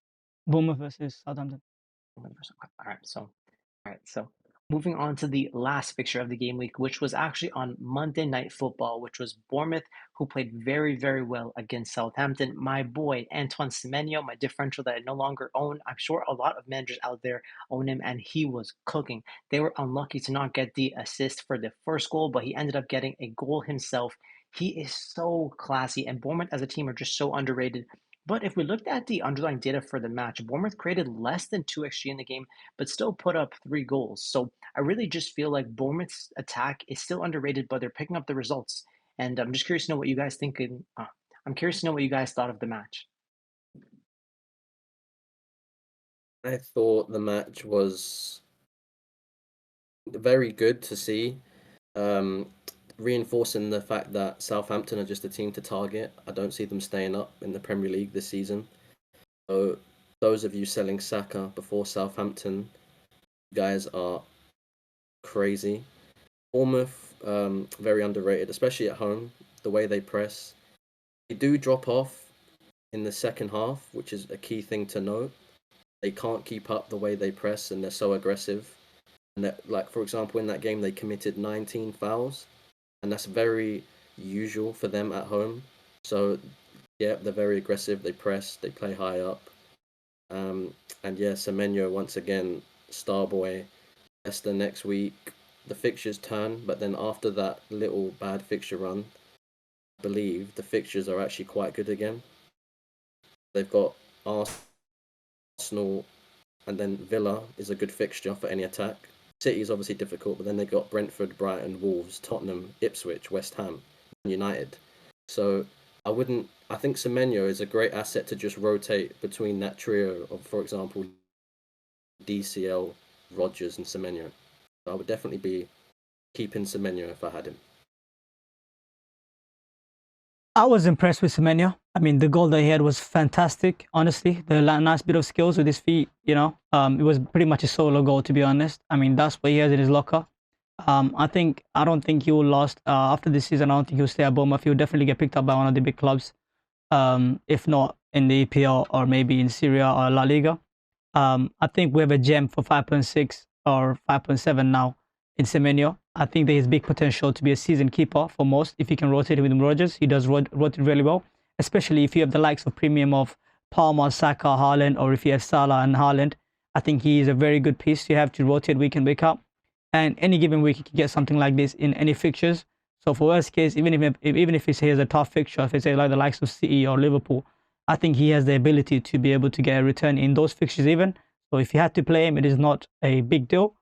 Bournemouth versus Southampton. All right, so moving on to the last fixture of the game week, which was actually on Monday Night Football, which was Bournemouth, who played very, very well against Southampton. My boy, Antoine Semenyo, my differential that I no longer own. I'm sure a lot of managers out there own him, and he was cooking. They were unlucky to not get the assist for the first goal, but he ended up getting a goal himself. He is so classy, and Bournemouth as a team are just so underrated. But if we looked at the underlying data for the match, Bournemouth created less than 2 XG in the game, but still put up 3 goals. So I really just feel like Bournemouth's attack is still underrated, but they're picking up the results. And I'm just curious to know what you guys think. I'm curious to know what you guys thought of the match. I thought the match was very good to see, reinforcing the fact that Southampton are just a team to target. I don't see them staying up in the Premier League this season. So those of you selling Saka before Southampton, you guys are crazy. Bournemouth, very underrated, especially at home. The way they press, they do drop off in the second half, which is a key thing to note. They can't keep up the way they press, and they're so aggressive. And that, like for example, in that game, they committed 19 fouls, and that's very usual for them at home. So yeah, they're very aggressive. They press, they play high up. And yeah, Semenyo once again, star boy. Leicester next week. The fixtures turn, but then after that little bad fixture run, I believe the fixtures are actually quite good again. They've got Arsenal, and then Villa is a good fixture for any attack. City is obviously difficult, but then they got Brentford, Brighton, Wolves, Tottenham, Ipswich, West Ham, United. So I think Semenyo is a great asset to just rotate between that trio of, for example, DCL, Rodgers, and Semenyo. So I would definitely be keeping Semenyo if I had him. I was impressed with Semenyo. I mean, the goal that he had was fantastic. Honestly, the nice bit of skills with his feet. It was pretty much a solo goal, to be honest. I mean, that's what he has in his locker. I don't think he will last after this season. I don't think he'll stay at Bournemouth. He'll definitely get picked up by one of the big clubs, if not in the EPL or maybe in Syria or La Liga. I think we have a gem for 5.6 or 5.7 now in Semenyo. I think there is big potential to be a season keeper for most if he can rotate with Rodgers. He does rotate really well, especially if you have the likes of premium of Palmer, Saka, Haaland, or if you have Salah and Haaland. I think he is a very good piece to have to rotate week in, week out. And any given week, you can get something like this in any fixtures. So for worst case, even if he has a tough fixture, if it's like the likes of City or Liverpool, I think he has the ability to be able to get a return in those fixtures even. So if you had to play him, it is not a big deal.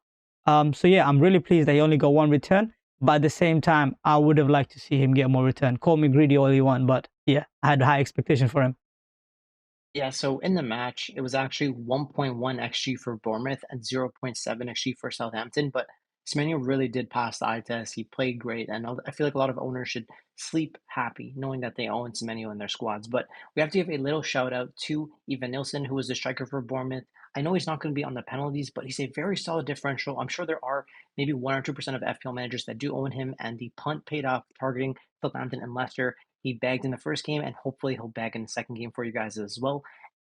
So yeah, I'm really pleased that he only got one return. But at the same time, I would have liked to see him get more return. Call me greedy all you want, but yeah, I had high expectations for him. Yeah, so in the match, it was actually 1.1 XG for Bournemouth and 0.7 XG for Southampton. But Semenyo really did pass the eye test. He played great. And I feel like a lot of owners should sleep happy knowing that they own Semenyo in their squads. But we have to give a little shout out to Ivan Nilsson, who was the striker for Bournemouth. I know he's not going to be on the penalties, but he's a very solid differential. I'm sure there are maybe 1 or 2% of FPL managers that do own him. And the punt paid off targeting Southampton and Leicester. He bagged in the first game, and hopefully he'll bag in the second game for you guys as well.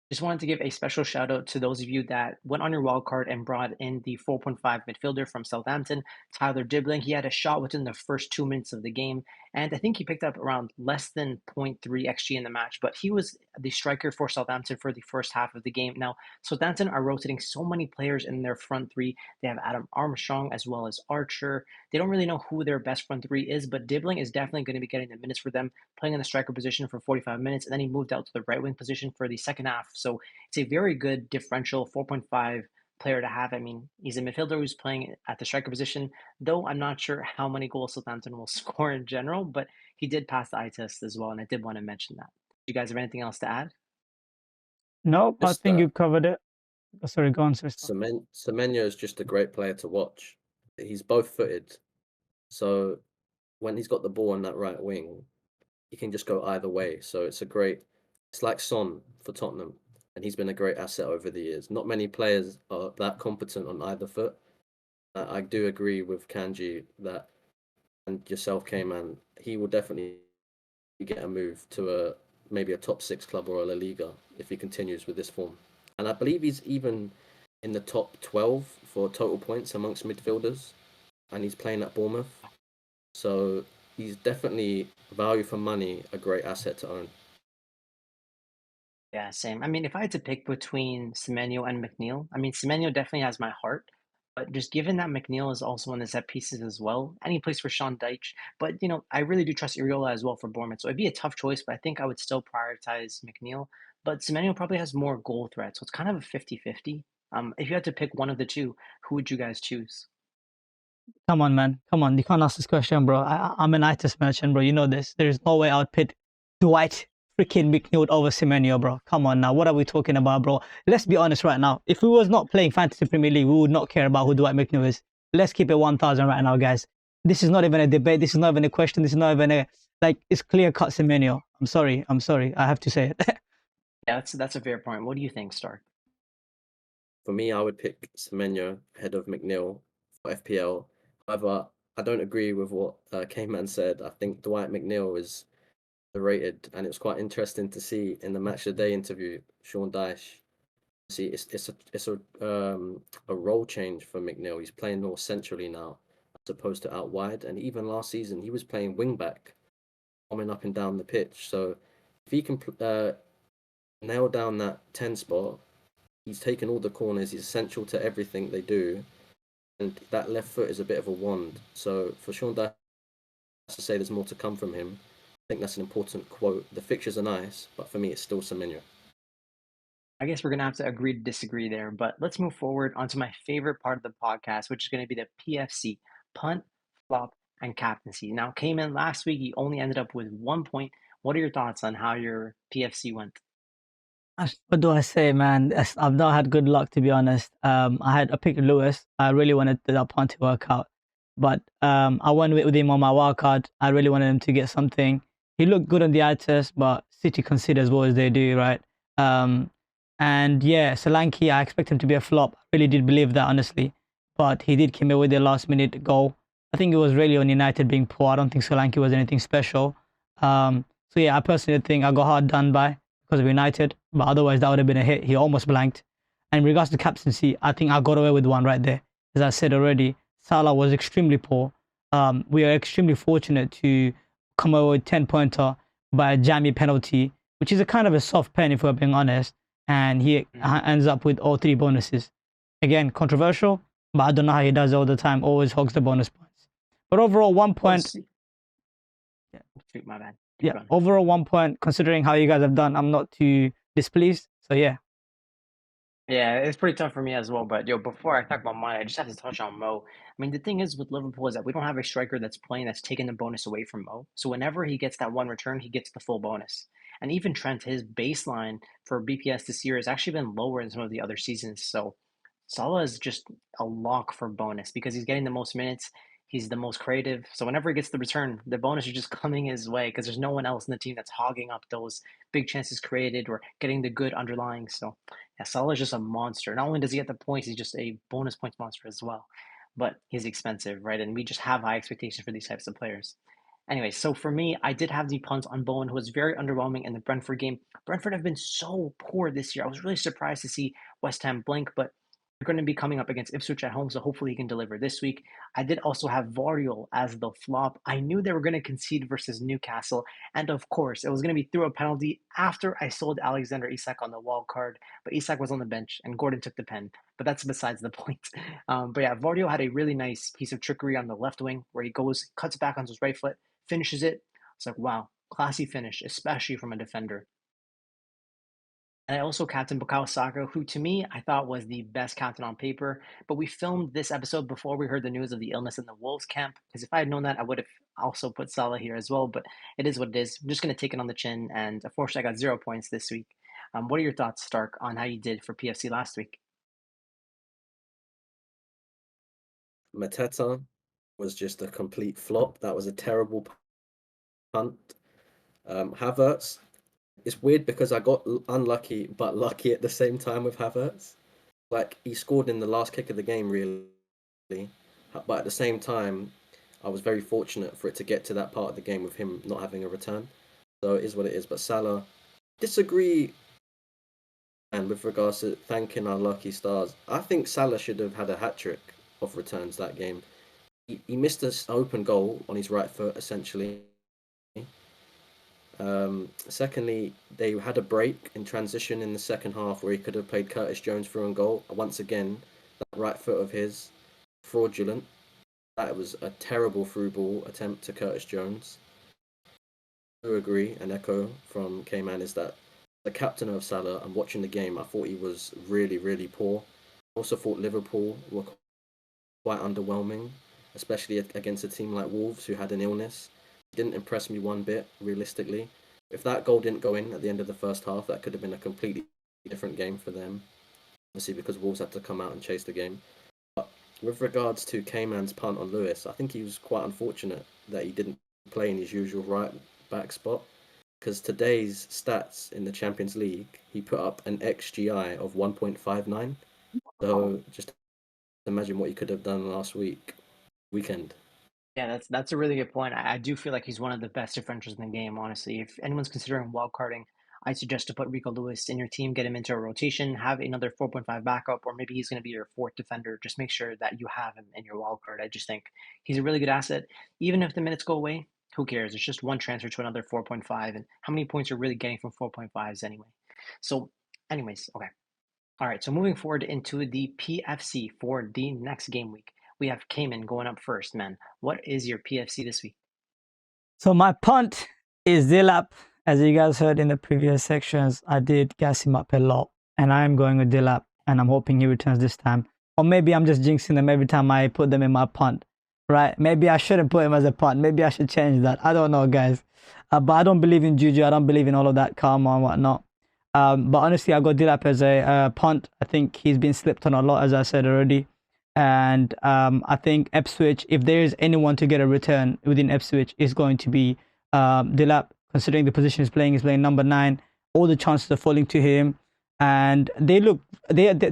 Just wanted to give a special shout out to those of you that went on your wild card and brought in the 4.5 midfielder from Southampton, Tyler Dibling. He had a shot within the first 2 minutes of the game, and I think he picked up around less than zero point 0.3 XG in the match, but he was the striker for Southampton for the first half of the game. Now, Southampton are rotating so many players in their front three. They have Adam Armstrong as well as Archer. They don't really know who their best front three is, but Dibbling is definitely going to be getting the minutes for them, playing in the striker position for 45 minutes, and then he moved out to the right wing position for the second half. So it's a very good differential, 4.5 player to have. I mean, he's a midfielder who's playing at the striker position, though I'm not sure how many goals Southampton will score in general, but he did pass the eye test as well, and I did want to mention that. Do you guys have anything else to add? Nope, I Just think you covered it. Oh, sorry, go on, sister. Semenyo is just a great player to watch. He's both footed, so when he's got the ball on that right wing, he can just go either way. So it's like Son for Tottenham, and he's been a great asset over the years. Not many players are that competent on either foot. I do agree with Kanji that, and yourself, K-Man, he will definitely get a move to maybe a top 6 club or a La Liga if he continues with this form. And I believe he's even in the top 12 for total points amongst midfielders, and he's playing at Bournemouth. So he's definitely value for money, a great asset to own. Yeah, same. I mean, if I had to pick between Semenyo and McNeil, I mean, Semenyo definitely has my heart, but just given that McNeil is also on the set pieces as well, and he plays for Sean Dyche, but I really do trust Iriola as well for Bournemouth, so it'd be a tough choice, but I think I would still prioritize McNeil. But Semenyo probably has more goal threat, so it's kind of a 50-50. If you had to pick one of the two, who would you guys choose? Come on, man. Come on. You can't ask this question, bro. I'm an ITIS merchant, bro. You know this. There's no way I would pit Dwight freaking McNeil over Semenyo, bro. Come on now. What are we talking about, bro? Let's be honest right now. If we was not playing Fantasy Premier League, we would not care about who Dwight McNeil is. Let's keep it 1,000 right now, guys. This is not even a debate. This is not even a question. This is not even it's clear-cut Semenyo. I'm sorry. I have to say it. Yeah, that's a fair point. What do you think, Stark? For me, I would pick Semenyo ahead of McNeil for FPL. However, I don't agree with what K-Man said. I think Dwight McNeil is rated, and it was quite interesting to see in the Match of the Day interview, Sean Dyche. See, it's a role change for McNeil. He's playing more centrally now, as opposed to out wide. And even last season, he was playing wing back, coming up and down the pitch. So if he can nail down that 10 spot, he's taken all the corners. He's essential to everything they do, and that left foot is a bit of a wand. So for Sean Dyche to say there's more to come from him, I think that's an important quote. The fixtures are nice, but for me, it's still Semenyo. I guess we're going to have to agree to disagree there, but let's move forward onto my favorite part of the podcast, which is going to be the PFC, punt, flop, and captaincy. Now, came in last week, he only ended up with 1 point. What are your thoughts on how your PFC went? What do I say, man? I've not had good luck, to be honest. I picked Lewis. I really wanted that punt to work out, but I went with him on my wild card. I really wanted him to get something. He looked good on the eye test, but City considers what as they do, right? And yeah, Solanke, I expect him to be a flop. I really did believe that, honestly, but he did come in with the last minute goal. I think it was really on United being poor. I don't think Solanke was anything special. So yeah, I personally think I got hard done by because of United, but otherwise that would have been a hit. He almost blanked. And in regards to captaincy, I think I got away with one right there. As I said already, Salah was extremely poor. We are extremely fortunate to come away with 10-pointer by a jammy penalty, which is a kind of a soft pen if we're being honest. And he ends up with all 3 bonuses. Again, controversial, but I don't know how he does it all the time. Always hogs the bonus points. But overall, 1 point. Yeah, my bad. Yeah, overall 1 point. Considering how you guys have done, I'm not too displeased. So yeah. Yeah, it's pretty tough for me as well. But before I talk about mine, I just have to touch on Mo. I mean, the thing is with Liverpool is that we don't have a striker that's taking the bonus away from Mo. So whenever he gets that one return, he gets the full bonus. And even Trent, his baseline for BPS this year has actually been lower than some of the other seasons. So Salah is just a lock for bonus because he's getting the most minutes. He's the most creative. So whenever he gets the return, the bonus is just coming his way because there's no one else in the team that's hogging up those big chances created or getting the good underlying. So yeah, Salah is just a monster. Not only does he get the points, he's just a bonus points monster as well. But he's expensive, right? And we just have high expectations for these types of players. Anyway, so for me, I did have the punt on Bowen, who was very underwhelming in the Brentford game. Brentford have been so poor this year. I was really surprised to see West Ham blink, but going to be coming up against Ipswich at home, so hopefully he can deliver this week. I did also have Vardiol as the flop. I knew they were going to concede versus Newcastle, and of course, it was going to be through a penalty after I sold Alexander Isak on the wild card, but Isak was on the bench, and Gordon took the pen, but that's besides the point. But yeah, Vardiol had a really nice piece of trickery on the left wing where he goes, cuts back on his right foot, finishes it. It's like, wow, classy finish, especially from a defender. And I also captained Bukayo Saka, who to me I thought was the best captain on paper. But we filmed this episode before we heard the news of the illness in the Wolves camp. Because if I had known that, I would have also put Salah here as well. But it is what it is. I'm just going to take it on the chin. And unfortunately, I got 0 points this week. What are your thoughts, Stark, on how you did for PFC last week? Mateta was just a complete flop. That was a terrible punt. Havertz, it's weird because I got unlucky but lucky at the same time with Havertz. Like, he scored in the last kick of the game, really. But at the same time, I was very fortunate for it to get to that part of the game with him not having a return. So it is what it is. But Salah, disagree. And with regards to thanking our lucky stars, I think Salah should have had a hat-trick of returns that game. He missed an open goal on his right foot, essentially. Secondly, they had a break in transition in the second half where he could have played Curtis Jones through and goal. Once again, that right foot of his, fraudulent. That was a terrible through ball attempt to Curtis Jones. I do agree and echo from K-Man is that the captain of Salah, and watching the game, I thought he was really, really poor. I also thought Liverpool were quite underwhelming, especially against a team like Wolves who had an illness. It didn't impress me one bit, realistically. If that goal didn't go in at the end of the first half, that could have been a completely different game for them. Obviously, because Wolves had to come out and chase the game. But with regards to K-Man's punt on Lewis, I think he was quite unfortunate that he didn't play in his usual right back spot. Because today's stats in the Champions League, he put up an XGI of 1.59. So just imagine what he could have done last weekend. Yeah, that's a really good point. I do feel like he's one of the best defenders in the game, honestly. If anyone's considering wildcarding, I suggest to put Rico Lewis in your team, get him into a rotation, have another 4.5 backup, or maybe he's going to be your fourth defender. Just make sure that you have him in your wildcard. I just think he's a really good asset. Even if the minutes go away, who cares? It's just one transfer to another 4.5. And how many points you're really getting from 4.5s anyway? So, anyways, okay. All right, so moving forward into the PFC for the next game week. We have Cayman going up first, man. What is your PFC this week? So my punt is Dilap. As you guys heard in the previous sections, I did gas him up a lot, and I am going with Dilap, and I'm hoping he returns this time. Or maybe I'm just jinxing them every time I put them in my punt, right? Maybe I shouldn't put him as a punt. Maybe I should change that. I don't know, guys. But I don't believe in juju. I don't believe in all of that karma and whatnot. But honestly, I got Dilap as a punt. I think he's been slipped on a lot, as I said already. And I think Ipswich, if there is anyone to get a return within Ipswich, is going to be Dilap, considering the position he's playing number 9. All the chances are falling to him. And they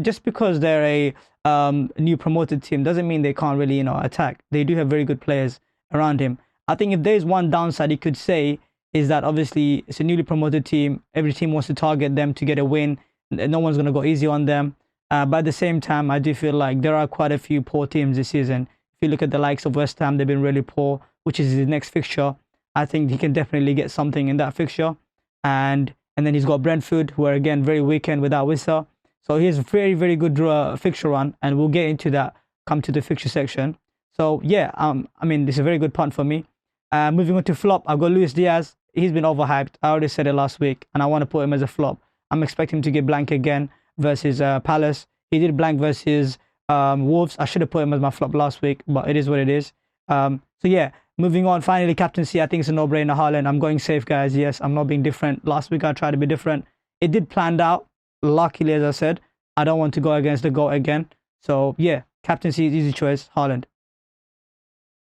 just because they're a new promoted team doesn't mean they can't really, attack. They do have very good players around him. I think if there's one downside you could say is that obviously it's a newly promoted team. Every team wants to target them to get a win. No one's going to go easy on them. But at the same time, I do feel like there are quite a few poor teams this season. If you look at the likes of West Ham, they've been really poor, which is his next fixture. I think he can definitely get something in that fixture. And then he's got Brentford, who are again very weekend without Wissa. So he has a very, very good fixture run, and we'll get into that, come to the fixture section. So yeah, I mean, this is a very good punt for me. Moving on to flop, I've got Luis Diaz. He's been overhyped. I already said it last week, and I want to put him as a flop. I'm expecting him to get blank again versus Palace. He did blank versus Wolves. I should have put him as my flop last week, but it is what it is. So yeah, moving on. Finally, captaincy. I think it's a no-brainer. Haaland. I'm going safe, guys. Yes, I'm not being different. Last week I tried to be different. It did planned out. Luckily, as I said, I don't want to go against the GOAT again. So yeah, captaincy is easy choice. Haaland.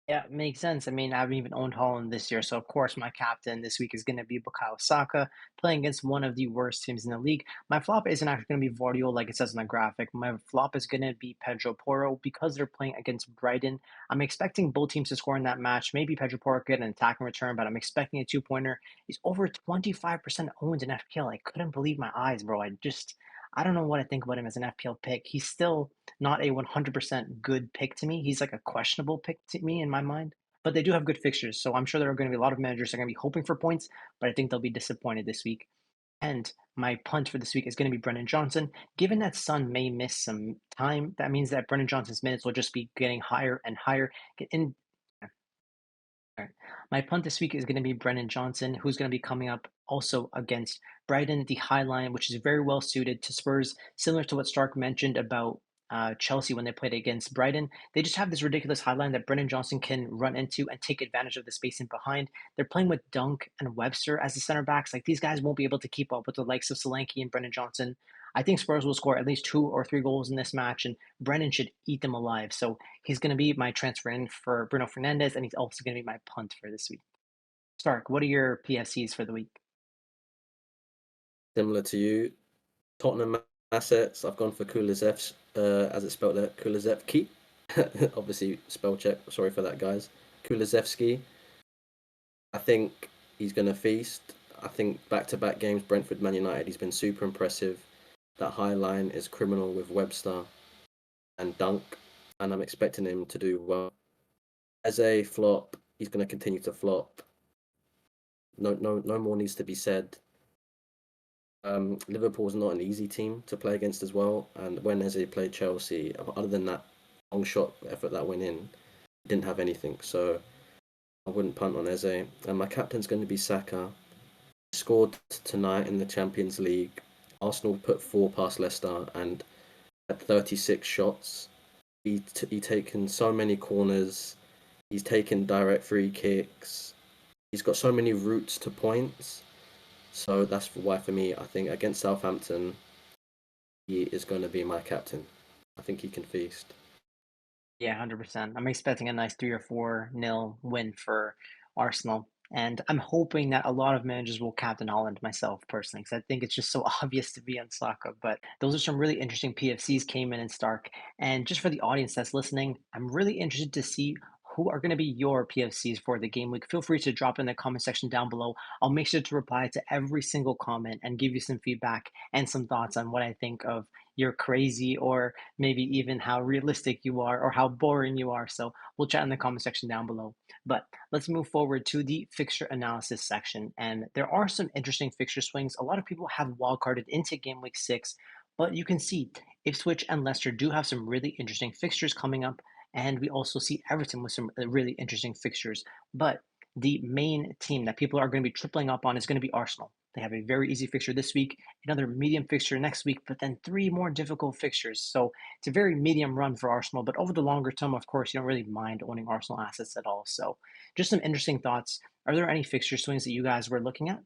Yeah, makes sense. I mean, I haven't even owned Holland this year, so of course my captain this week is going to be Bukayo Saka, playing against one of the worst teams in the league. My flop isn't actually going to be Vardiol like it says in the graphic. My flop is going to be Pedro Porro because they're playing against Brighton. I'm expecting both teams to score in that match. Maybe Pedro Porro get an attacking return, but I'm expecting a two-pointer. He's over 25% owned in FPL. I couldn't believe my eyes, bro. I don't know what I think about him as an FPL pick. He's still not a 100% good pick to me. He's like a questionable pick to me in my mind. But they do have good fixtures, so I'm sure there are going to be a lot of managers that are going to be hoping for points, but I think they'll be disappointed this week. And my punt for this week is going to be Brennan Johnson. Given that Son may miss some time, that means that Brennan Johnson's minutes will just be getting higher and higher. My punt this week is going to be Brennan Johnson, who's going to be coming up also against Brighton, the high line, which is very well suited to Spurs, similar to what Stark mentioned about Chelsea when they played against Brighton. They just have this ridiculous high line that Brennan Johnson can run into and take advantage of the spacing behind. They're playing with Dunk and Webster as the center backs. Like these guys won't be able to keep up with the likes of Solanke and Brennan Johnson. I think Spurs will score at least 2 or 3 goals in this match, and Brennan should eat them alive. So he's going to be my transfer in for Bruno Fernandes, and he's also going to be my punt for this week. Stark, what are your PFCs for the week? Similar to you, Tottenham assets. I've gone for Kulusevski, as it's spelled there, Kulusevski. Obviously, spell check. Sorry for that, guys. Kulusevski. I think he's going to feast. I think back-to-back games, Brentford, Man United, he's been super impressive. That high line is criminal with Webster and Dunk, and I'm expecting him to do well. As a flop, he's going to continue to flop. No more needs to be said. Liverpool's not an easy team to play against as well, and when Eze played Chelsea, other than that long shot effort that went in, he didn't have anything. So I wouldn't punt on Eze. And my captain's going to be Saka. He scored tonight in the Champions League. Arsenal put 4 past Leicester and had 36 shots. He's taken so many corners. He's taken direct free kicks. He's got so many routes to points. So that's why, for me, I think against Southampton, he is going to be my captain. I think he can feast. Yeah, 100%. I'm expecting a nice 3 or 4-0 win for Arsenal. And I'm hoping that a lot of managers will captain Holland, myself personally, because I think it's just so obvious to be on Saka. But those are some really interesting PFCs, Cayman and Stark. And just for the audience that's listening, I'm really interested to see who are going to be your PFCs for the game week. Feel free to drop in the comment section down below. I'll make sure to reply to every single comment and give you some feedback and some thoughts on what I think of your crazy or maybe even how realistic you are or how boring you are. So we'll chat in the comment section down below. But let's move forward to the fixture analysis section. And there are some interesting fixture swings. A lot of people have wildcarded into game week 6, but you can see Ipswich and Leicester do have some really interesting fixtures coming up. And we also see Everton with some really interesting fixtures. But the main team that people are going to be tripling up on is going to be Arsenal. They have a very easy fixture this week, another medium fixture next week, but then 3 more difficult fixtures. So it's a very medium run for Arsenal. But over the longer term, of course, you don't really mind owning Arsenal assets at all. So just some interesting thoughts. Are there any fixture swings that you guys were looking at?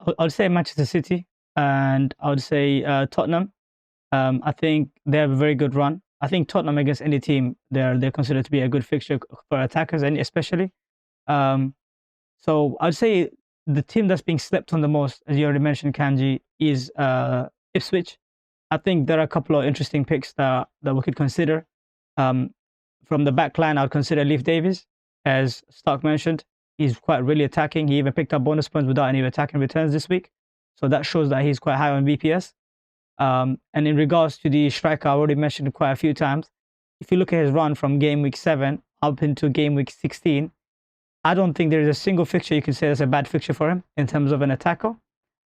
I would say Manchester City, and I would say Tottenham. I think they have a very good run. I think Tottenham against any team, they're considered to be a good fixture for attackers, and especially. So I'd say the team that's being slept on the most, as you already mentioned, Kanji, is Ipswich. I think there are a couple of interesting picks that we could consider. From the back line, I'd consider Leif Davies, as Stark mentioned. He's quite really attacking. He even picked up bonus points without any attacking returns this week. So that shows that he's quite high on VPS. And in regards to the striker, I already mentioned it quite a few times. If you look at his run from game week 7 up into game week 16, I don't think there is a single fixture you can say that's a bad fixture for him in terms of an attacker.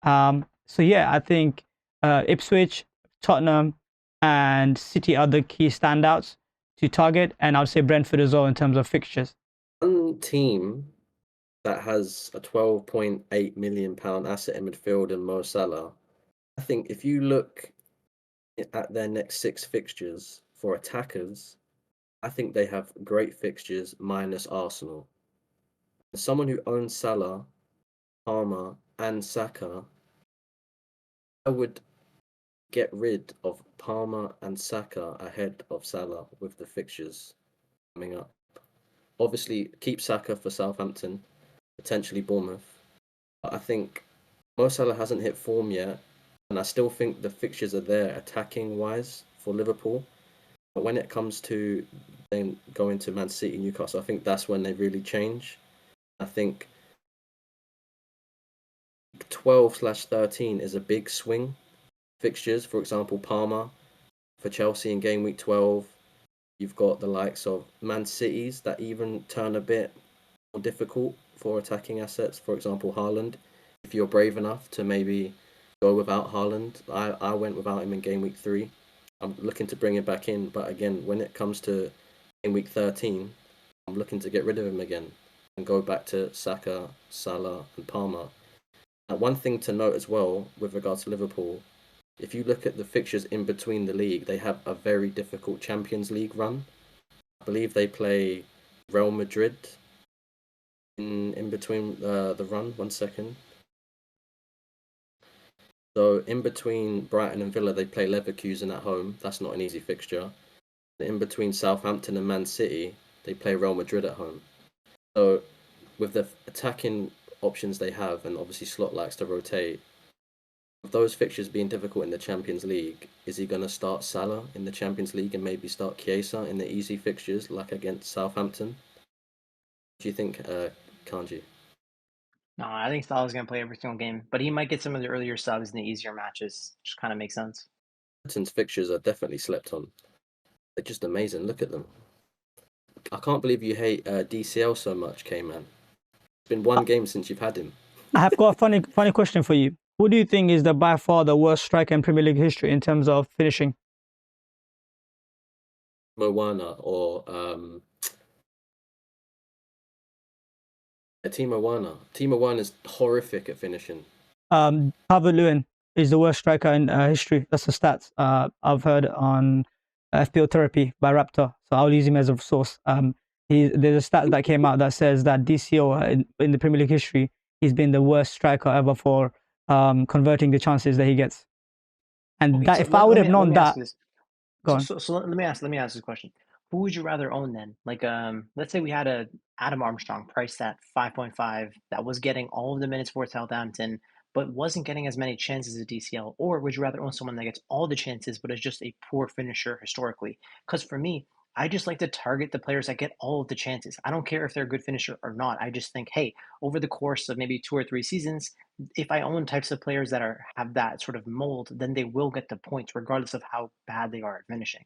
So yeah, I think Ipswich, Tottenham, and City are the key standouts to target, and I'd say Brentford as well in terms of fixtures. One team that has a £12.8 million asset in midfield and Mo Salah, I think if you look at their next 6 fixtures for attackers, I think they have great fixtures minus Arsenal. As someone who owns Salah, Palmer, and Saka, I would get rid of Palmer and Saka ahead of Salah with the fixtures coming up. Obviously, keep Saka for Southampton, potentially Bournemouth. But I think Mo Salah hasn't hit form yet, and I still think the fixtures are there attacking-wise for Liverpool. But when it comes to then going to Man City, Newcastle, I think that's when they really change. I think 12/13 is a big swing fixtures. For example, Parma for Chelsea in game week 12. You've got the likes of Man Cities that even turn a bit more difficult for attacking assets. For example, Haaland. If you're brave enough to maybe go without Haaland, I went without him in game week 3. I'm looking to bring him back in, but again, when it comes to game week 13, I'm looking to get rid of him again and go back to Saka, Salah, and Palmer. And one thing to note as well with regards to Liverpool, if you look at the fixtures in between the league, they have a very difficult Champions League run. I believe they play Real Madrid in between the run. 1 second. So in between Brighton and Villa, they play Leverkusen at home. That's not an easy fixture. In between Southampton and Man City, they play Real Madrid at home. So with the attacking options they have, and obviously Slot likes to rotate, with those fixtures being difficult in the Champions League, is he going to start Salah in the Champions League and maybe start Chiesa in the easy fixtures like against Southampton? What do you think, Kanji? No, I think Salah's going to play every single game, but he might get some of the earlier subs in the easier matches, which kind of makes sense. Everton's fixtures are definitely slept on. They're just amazing. Look at them. I can't believe you hate DCL so much, K-Man. It's been one game since you've had him. I have got a funny question for you. Who do you think is by far the worst striker in Premier League history in terms of finishing? Moana or Timo Werner. Timo Werner is horrific at finishing. Calvert-Lewin is the worst striker in history. That's the stats I've heard on FPL Therapy by Raptor. So I'll use him as a source. There's a stat that came out that says that DCO in the Premier League history, he's been the worst striker ever for converting the chances that he gets. And Okay, that so if I would have known that, go on. So let me ask this question. Who would you rather own then? Like, let's say we had a Adam Armstrong priced at 5.5 that was getting all of the minutes for Southampton, but wasn't getting as many chances as DCL. Or would you rather own someone that gets all the chances, but is just a poor finisher historically? Because for me, I just like to target the players that get all of the chances. I don't care if they're a good finisher or not. I just think, hey, over the course of maybe 2 or 3 seasons, if I own types of players that have that sort of mold, then they will get the points regardless of how bad they are at finishing.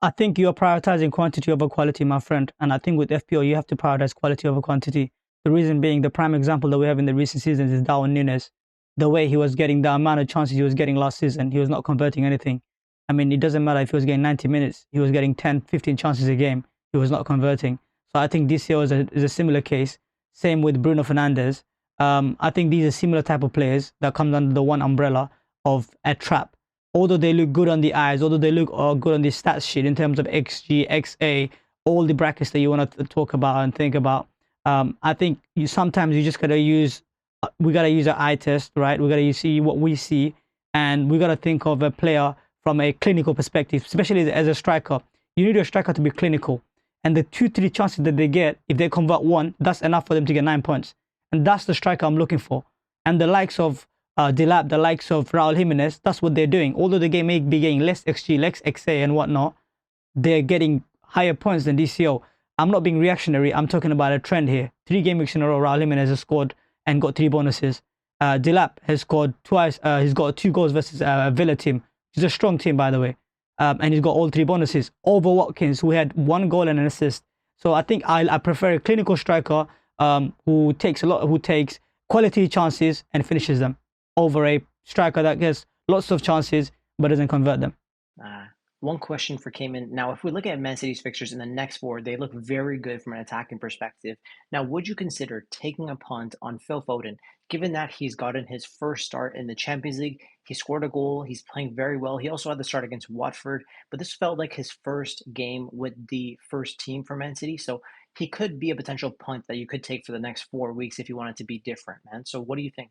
I think you're prioritizing quantity over quality, my friend. And I think with FPL, you have to prioritize quality over quantity. The reason being, the prime example that we have in the recent seasons is Darwin Núñez. The way he was getting, the amount of chances he was getting last season, he was not converting anything. I mean, it doesn't matter if he was getting 90 minutes, he was getting 10, 15 chances a game, he was not converting. So I think DCL is a similar case. Same with Bruno Fernandes. I think these are similar type of players that comes under the one umbrella of a trap. Although they look good on the eyes, although they look good on the stats sheet in terms of XG, XA, all the brackets that you want to talk about and think about, I think sometimes you just gotta use, we gotta use an eye test, right? We gotta see what we see, and we gotta think of a player from a clinical perspective, especially as a striker. You need a striker to be clinical, and the 2-3 chances that they get, if they convert one, that's enough for them to get 9 points, and that's the striker I'm looking for. And the likes of Delap, the likes of Raul Jimenez, that's what they're doing. Although they may be getting less XG, less XA and whatnot, they're getting higher points than DCO. I'm not being reactionary. I'm talking about a trend here. 3 game weeks in a row, Raul Jimenez has scored and got 3 bonuses. Delap has scored twice. He's got 2 goals versus Villa team. He's a strong team, by the way. And he's got all 3 bonuses. Over Watkins, who had 1 goal and an assist. So I think I prefer a clinical striker who takes quality chances and finishes them, over a striker that gets lots of chances but doesn't convert them. One question for Cayman. Now, if we look at Man City's fixtures in the next 4, they look very good from an attacking perspective. Now, would you consider taking a punt on Phil Foden, given that he's gotten his first start in the Champions League? He scored a goal. He's playing very well. He also had the start against Watford, but this felt like his first game with the first team for Man City. So he could be a potential punt that you could take for the next 4 weeks if you want it to be different, man. So what do you think?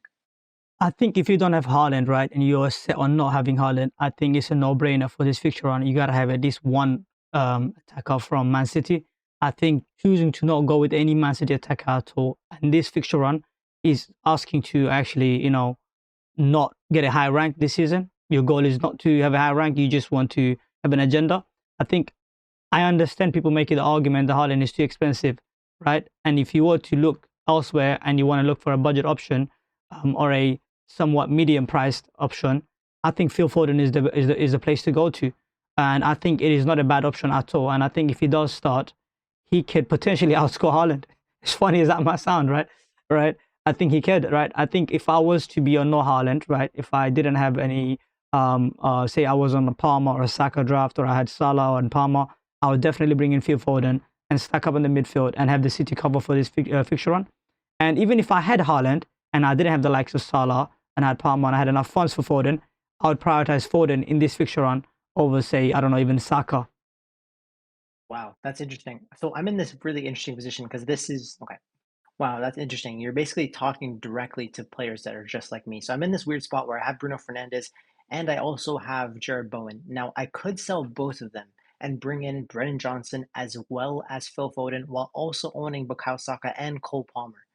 I think if you don't have Haaland, right, and you're set on not having Haaland, I think it's a no-brainer for this fixture run. You got to have at least one attacker from Man City. I think choosing to not go with any Man City attacker at all, and this fixture run is asking to actually, not get a high rank this season. Your goal is not to have a high rank. You just want to have an agenda. I understand people making the argument that Haaland is too expensive, right? And if you were to look elsewhere and you want to look for a budget option or a somewhat medium priced option, I think Phil Foden is the place to go to, and I think it is not a bad option at all. And I think if he does start, he could potentially outscore Haaland. As funny as that might sound, right? Right. I think he could, right? I think if I was to be on no Haaland, right? If I didn't have any, say I was on a Palmer or a Saka draft, or I had Salah and Palmer, I would definitely bring in Phil Foden and stack up in the midfield and have the City cover for this fixture run. And even if I had Haaland and I didn't have the likes of Salah and I had Palmer and I had enough funds for Foden, I would prioritize Foden in this fixture run over, say, I don't know, even Saka. Wow, that's interesting. So I'm in this really interesting position because this is okay. Wow, that's interesting. You're basically talking directly to players that are just like me. So I'm in this weird spot where I have Bruno Fernandes and I also have Jared Bowen. Now, I could sell both of them and bring in Brennan Johnson as well as Phil Foden while also owning Bukayo Saka and Cole Palmer.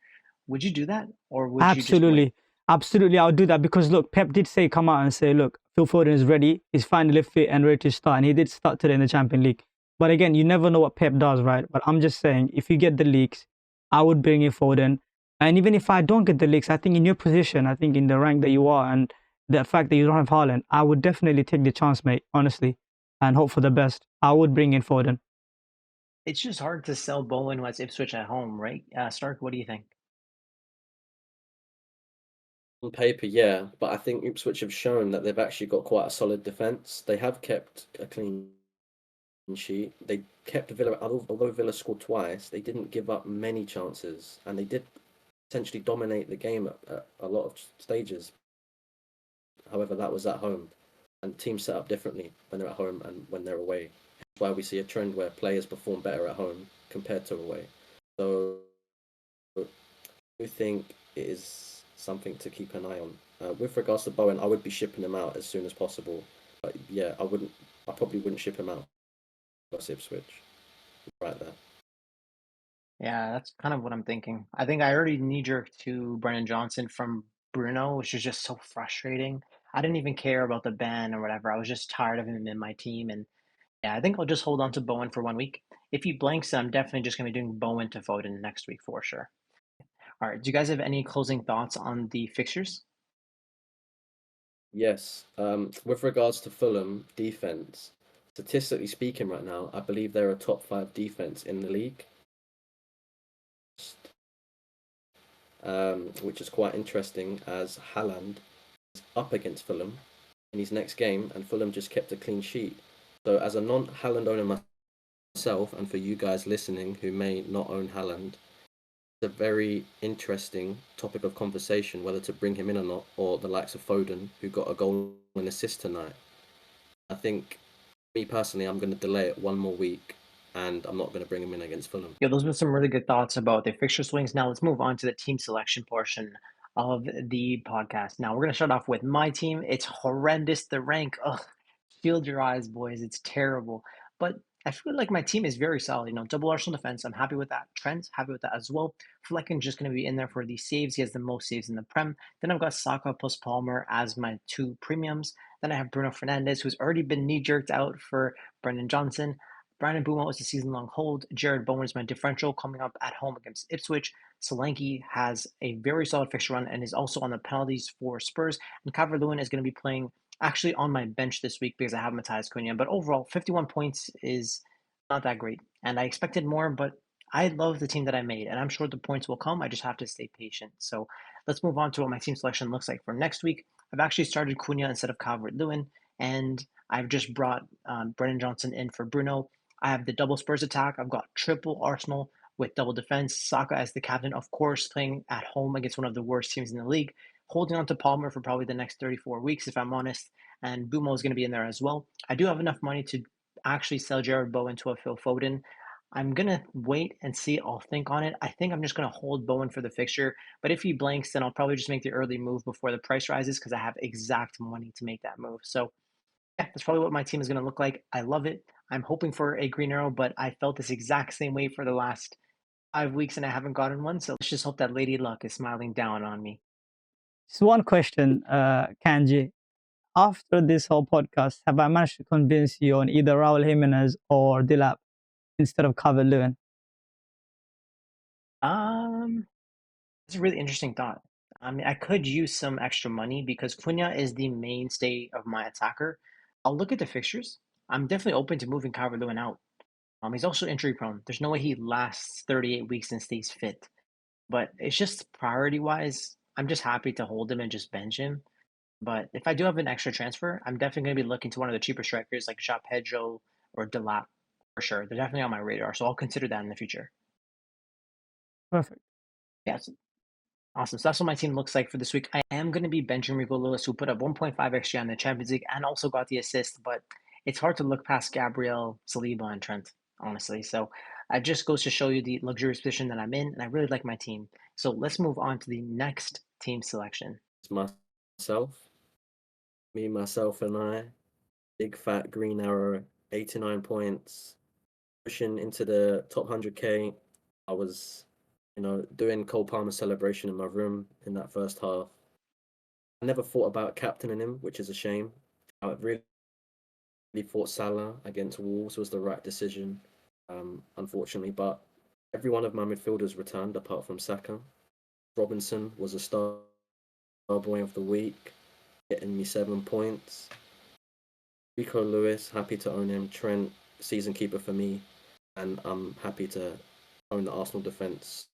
Would you do that or would you just wait? Absolutely. Absolutely, I'll do that because look, Pep did come out and say, look, Phil Foden is ready. He's finally fit and ready to start. And he did start today in the Champions League. But again, you never know what Pep does, right? But I'm just saying, if you get the leaks, I would bring in Foden. And even if I don't get the leaks, I think in your position, I think in the rank that you are and the fact that you don't have Haaland, I would definitely take the chance, mate, honestly, and hope for the best. I would bring in Foden. It's just hard to sell Bowen as Ipswich at home, right? Stark, what do you think? On paper, yeah, but I think Ipswich have shown that they've actually got quite a solid defence. They have kept a clean sheet. They kept Villa, although Villa scored twice, they didn't give up many chances, and they did essentially dominate the game at a lot of stages. However, that was at home, and teams set up differently when they're at home and when they're away. That's why we see a trend where players perform better at home compared to away. So I think it is something to keep an eye on. With regards to Bowen, I would be shipping him out as soon as possible. But yeah, I probably wouldn't ship him out. Plus Ipswich, right there. Yeah, that's kind of what I'm thinking. I think I already knee-jerked to Brennan Johnson from Bruno, which is just so frustrating. I didn't even care about the ban or whatever. I was just tired of him in my team. And yeah, I think I'll just hold on to Bowen for 1 week. If he blanks, I'm definitely just going to be doing Bowen to Foden next week for sure. All right. Do you guys have any closing thoughts on the fixtures? Yes. With regards to Fulham defense, statistically speaking, right now, I believe they're a top 5 defense in the league. Which is quite interesting as Haaland is up against Fulham in his next game, and Fulham just kept a clean sheet. So, as a non-Haaland owner myself, and for you guys listening who may not own Haaland, it's a very interesting topic of conversation whether to bring him in or not, or the likes of Foden, who got a goal and assist tonight. I think, me personally, I'm going to delay it one more week, and I'm not going to bring him in against Fulham. Yeah, those were some really good thoughts about the fixture swings. Now let's move on to the team selection portion of the podcast. Now we're going to start off with my team. It's horrendous. The rank, ugh, shield your eyes, boys. It's terrible. But I feel like my team is very solid. Double Arsenal defense. I'm happy with that. Trent, happy with that as well. Flecken just going to be in there for the saves. He has the most saves in the Prem. Then I've got Saka plus Palmer as my two premiums. Then I have Bruno Fernandes, who's already been knee-jerked out for Brendan Johnson. Brandon Boumont is a season-long hold. Jared Bowen is my differential coming up at home against Ipswich. Solanke has a very solid fixture run and is also on the penalties for Spurs. And Calvert-Lewin is going to be playing actually on my bench this week because I have Matthias Cunha. But overall, 51 points is not that great. And I expected more, but I love the team that I made. And I'm sure the points will come. I just have to stay patient. So let's move on to what my team selection looks like for next week. I've actually started Cunha instead of Calvert-Lewin. And I've just brought Brennan Johnson in for Bruno. I have the double Spurs attack. I've got triple Arsenal with double defense. Saka as the captain, of course, playing at home against one of the worst teams in the league. Holding on to Palmer for probably the next 34 weeks, if I'm honest. And Bumo is going to be in there as well. I do have enough money to actually sell Jared Bowen to a Phil Foden. I'm going to wait and see. I'll think on it. I think I'm just going to hold Bowen for the fixture. But if he blanks, then I'll probably just make the early move before the price rises because I have exact money to make that move. So yeah, that's probably what my team is going to look like. I love it. I'm hoping for a green arrow, but I felt this exact same way for the last 5 weeks and I haven't gotten one. So let's just hope that Lady Luck is smiling down on me. So one question, Kanji. After this whole podcast, have I managed to convince you on either Raul Jimenez or Dilap instead of Calvert-Lewin? It's a really interesting thought. I mean, I could use some extra money because Cunha is the mainstay of my attacker. I'll look at the fixtures. I'm definitely open to moving Calvert-Lewin out. He's also injury prone. There's no way he lasts 38 weeks and stays fit. But it's just priority wise, I'm just happy to hold him and just bench him. But if I do have an extra transfer, I'm definitely going to be looking to one of the cheaper strikers like João Pedro or Delap for sure. They're definitely on my radar, so I'll consider that in the future. Perfect. Yes, awesome. So that's what my team looks like for this week. I am going to be benching Rico Lewis, who put up 1.5 XG on the Champions League and also got the assist. But it's hard to look past Gabriel, Saliba, and Trent, honestly. So it just goes to show you the luxurious position that I'm in, and I really like my team. So let's move on to the next team selection. It's myself, myself, and I. Big fat green arrow, 89 points, pushing into the top 100k. I was, doing Cole Palmer celebration in my room in that first half. I never thought about captaining him, which is a shame. I really thought Salah against Wolves was the right decision, unfortunately. But every one of my midfielders returned apart from Saka. Robinson was a star boy of the week, getting me 7 points. Rico Lewis, happy to own him. Trent, season keeper for me. And I'm happy to own the Arsenal defence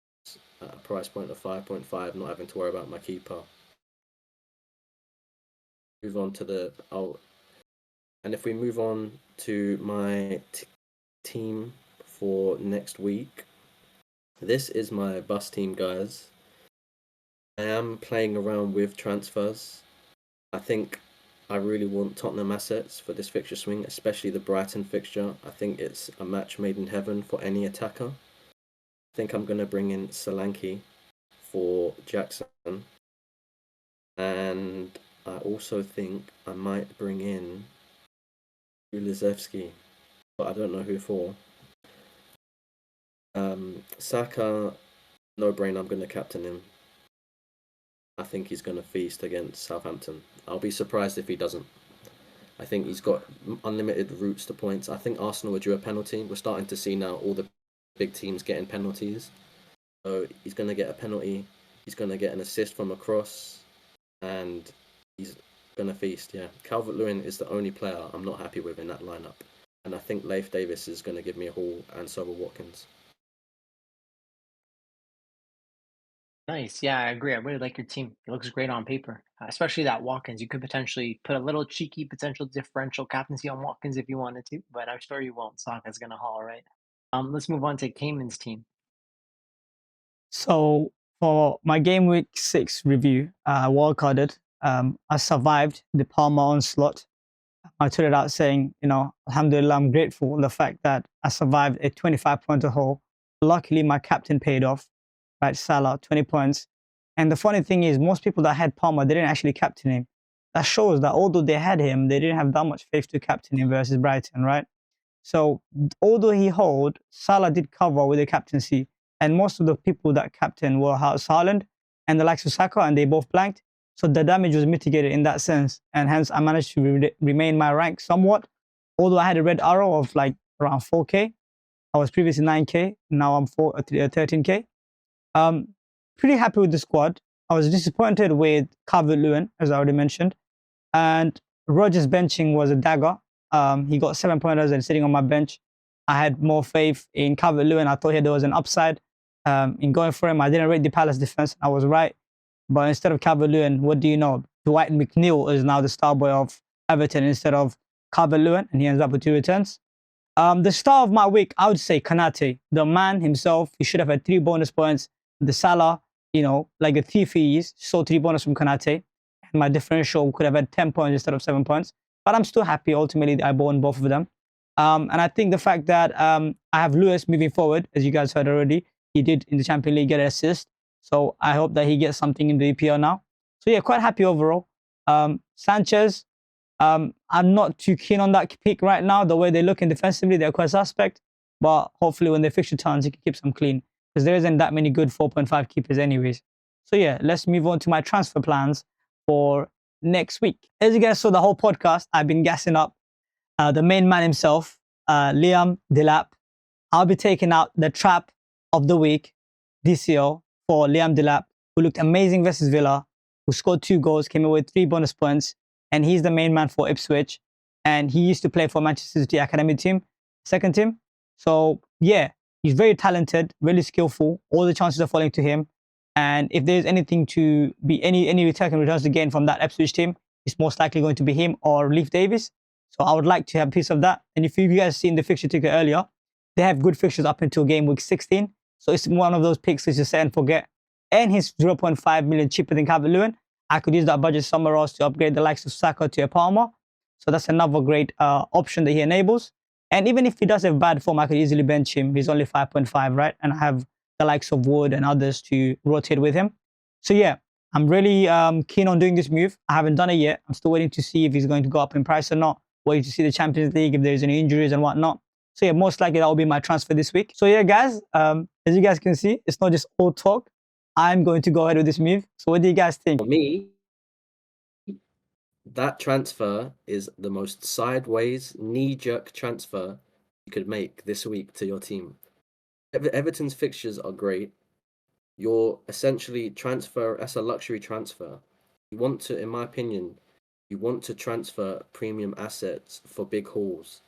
at a price point of 5.5, not having to worry about my keeper. Move on to and if we move on to my team for next week, this is my bus team, guys. I am playing around with transfers. I think I really want Tottenham assets for this fixture swing, especially the Brighton fixture. I think it's a match made in heaven for any attacker. I think I'm going to bring in Solanke for Jackson. And I also think I might bring in Kulusevski, but I don't know who for. Saka, no brain, I'm going to captain him. I think he's going to feast against Southampton. I'll be surprised if he doesn't. I think he's got unlimited routes to points. I think Arsenal are due a penalty. We're starting to see now all the big teams getting penalties. So he's going to get a penalty. He's going to get an assist from a cross. And he's going to feast, yeah. Calvert-Lewin is the only player I'm not happy with in that lineup. And I think Leif Davis is going to give me a haul, and so will Watkins. Nice. Yeah, I agree. I really like your team. It looks great on paper, especially that Watkins. You could potentially put a little cheeky potential differential captaincy on Watkins if you wanted to, but I'm sure you won't. Saka's going to haul, right? Let's move on to Cayman's team. So for my game week 6 review, I wildcarded. I survived the Palmer onslaught. I tweeted out saying, Alhamdulillah, I'm grateful for the fact that I survived a 25-pointer haul. Luckily, my captain paid off, right? Salah, 20 points. And the funny thing is, most people that had Palmer, they didn't actually captain him. That shows that although they had him, they didn't have that much faith to captain him versus Brighton, right? So although he held, Salah did cover with the captaincy. And most of the people that captain were Haaland and the likes of Saka, and they both blanked. So the damage was mitigated in that sense. And hence, I managed to remain my rank somewhat. Although I had a red arrow of like around 4K. I was previously 9K. Now I'm 13K. Pretty happy with the squad. I was disappointed with Calvert-Lewin, as I already mentioned. And Rodgers' benching was a dagger. He got 7 pointers and sitting on my bench. I had more faith in Calvert-Lewin. I thought there was an upside in going for him. I didn't rate the Palace defense. I was right. But instead of Calvert-Lewin, what do you know? Dwight McNeil is now the star boy of Everton instead of Calvert-Lewin, and he ends up with 2 returns. The star of my week, I would say Kanate, the man himself. He should have had 3 bonus points. The Salah, like the thief he is, saw 3 bonus from Kanate. And my differential could have had 10 points instead of 7 points. But I'm still happy. Ultimately, I won both of them. And I think the fact that I have Lewis moving forward, as you guys heard already, he did in the Champions League get an assist. So I hope that he gets something in the EPL now. So yeah, quite happy overall. Sanchez, I'm not too keen on that pick right now. The way they're looking defensively, they're quite suspect. But hopefully when the fixture turns, he can keep some clean. Because there isn't that many good 4.5 keepers anyways. So yeah, let's move on to my transfer plans for next week. As you guys saw the whole podcast, I've been gassing up the main man himself, Liam Delap. I'll be taking out the trap of the week, DCO, for Liam Delap. who looked amazing versus Villa, who scored 2 goals, came away with 3 bonus points, and he's the main man for Ipswich. And he used to play for Manchester City academy team, second team. So yeah, he's very talented, really skillful. All the chances are falling to him. And if there's anything to be any attacking returns to gain from that Ipswich team, it's most likely going to be him or Leif Davis. So I would like to have a piece of that. And if you guys seen the fixture ticker earlier, they have good fixtures up until game week 16. So it's one of those picks that you set and forget. And he's 0.5 million cheaper than Calvert-Lewin. I could use that budget somewhere else to upgrade the likes of Saka to a Palmer. So that's another great option that he enables. And even if he does have bad form, I could easily bench him. He's only 5.5, right? And I have the likes of Wood and others to rotate with him. So yeah, I'm really keen on doing this move. I haven't done it yet. I'm still waiting to see if he's going to go up in price or not. Waiting to see the Champions League, if there's any injuries and whatnot. So yeah, most likely that will be my transfer this week. So yeah, guys, as you guys can see, it's not just all talk. I'm going to go ahead with this move. So what do you guys think? For me, that transfer is the most sideways, knee-jerk transfer you could make this week to your team. Everton's fixtures are great. You're essentially that's a luxury transfer. You want to, in my opinion, you want to transfer premium assets for big hauls.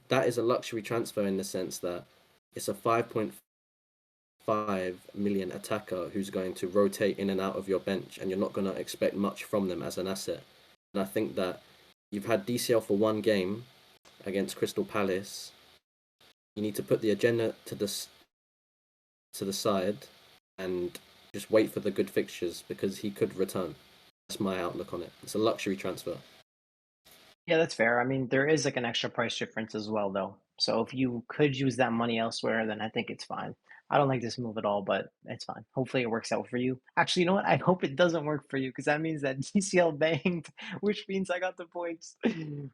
That is a luxury transfer in the sense that it's a 5.5 million attacker who's going to rotate in and out of your bench, and you're not going to expect much from them as an asset. And I think that you've had DCL for one game against Crystal Palace. You need to put the agenda to the side and just wait for the good fixtures, because he could return. That's my outlook on it. It's a luxury transfer. Yeah, that's fair. I mean, there is like an extra price difference as well, though. So if you could use that money elsewhere, then I think it's fine. I don't like this move at all, but it's fine. Hopefully it works out for you. Actually, you know what? I hope it doesn't work for you, because that means that DCL banged, which means I got the points.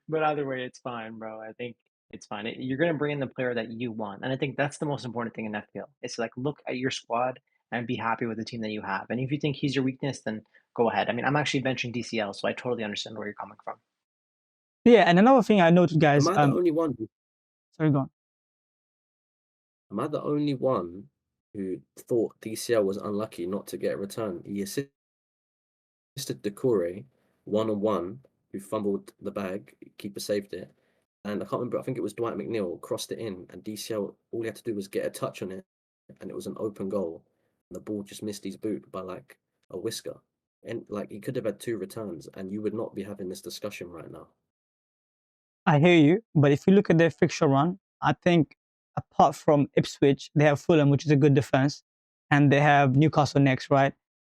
But either way, it's fine, bro. I think it's fine. You're going to bring in the player that you want. And I think that's the most important thing in FPL. It's like, look at your squad and be happy with the team that you have. And if you think he's your weakness, then go ahead. I mean, I'm actually benching DCL, so I totally understand where you're coming from. Yeah, and another thing I noticed, guys. Am I the only one? Sorry, go on. Am I the only one who thought DCL was unlucky not to get a return? He assisted Decore one-on-one, who fumbled the bag. Keeper saved it, and I can't remember. I think it was Dwight McNeil crossed it in, and DCL, all he had to do was get a touch on it, and it was an open goal. And the ball just missed his boot by like a whisker, and like he could have had 2 returns, and you would not be having this discussion right now. I hear you, but if you look at their fixture run, I think apart from Ipswich, they have Fulham, which is a good defense, and they have Newcastle next, right?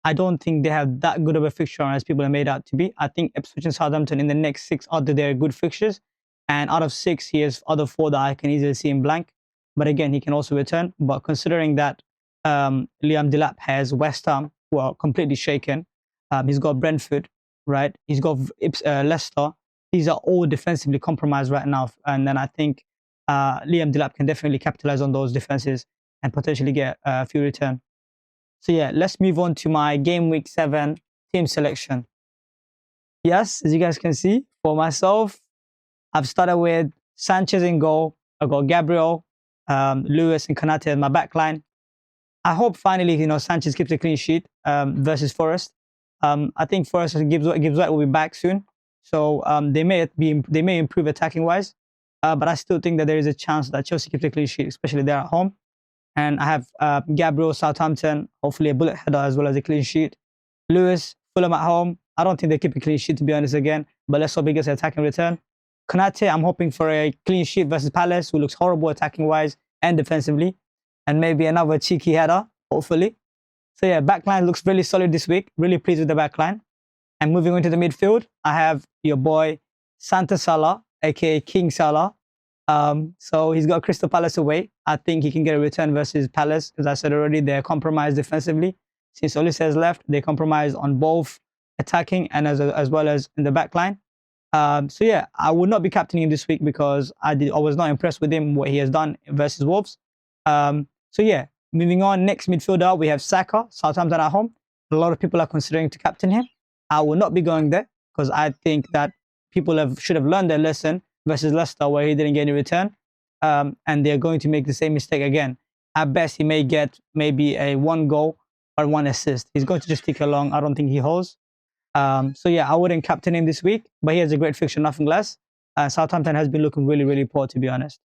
I don't think they have that good of a fixture run as people are made out to be. I think Ipswich and Southampton in the next 6 are their good fixtures, and out of 6, he has other 4 that I can easily see in blank. But again, he can also return. But considering that Liam Delap has West Ham, who are completely shaken, he's got Brentford, right? He's got Leicester. These are all defensively compromised right now. And then I think Liam Delap can definitely capitalize on those defenses and potentially get a few return. So yeah, let's move on to my game week 7 team selection. Yes, as you guys can see, for myself, I've started with Sanchez in goal. I've got Gabriel, Lewis and Konate as my backline. I hope finally, Sanchez keeps a clean sheet versus Forest. I think Forest Gibbs White will be back soon. So they may improve attacking wise, but I still think that there is a chance that Chelsea keeps a clean sheet, especially there at home. And I have Gabriel, Southampton, hopefully a bullet header as well as a clean sheet. Lewis, Fulham at home. I don't think they keep a clean sheet, to be honest, again, but let's hope he gets an attacking return. Konate, I'm hoping for a clean sheet versus Palace, who looks horrible attacking wise and defensively, and maybe another cheeky header, hopefully. So yeah, backline looks really solid this week. Really pleased with the backline. And moving on to the midfield, I have your boy Santa Salah, aka King Salah. So he's got Crystal Palace away. I think he can get a return versus Palace. As I said already, they're compromised defensively. Since Olise has left, they compromise on both attacking and as well as in the backline. So yeah, I will not be captaining him this week because I was not impressed with him, what he has done versus Wolves. So yeah, moving on. Next midfielder, we have Saka, Southampton at home. A lot of people are considering to captain him. I will not be going there because I think that people should have learned their lesson versus Leicester, where he didn't get any return, and they're going to make the same mistake again. At best, he may get maybe a 1 goal or 1 assist. He's going to just tick along. I don't think he holds. So yeah, I wouldn't captain him this week, but he has a great fixture, nothing less. Southampton has been looking really, really poor, to be honest.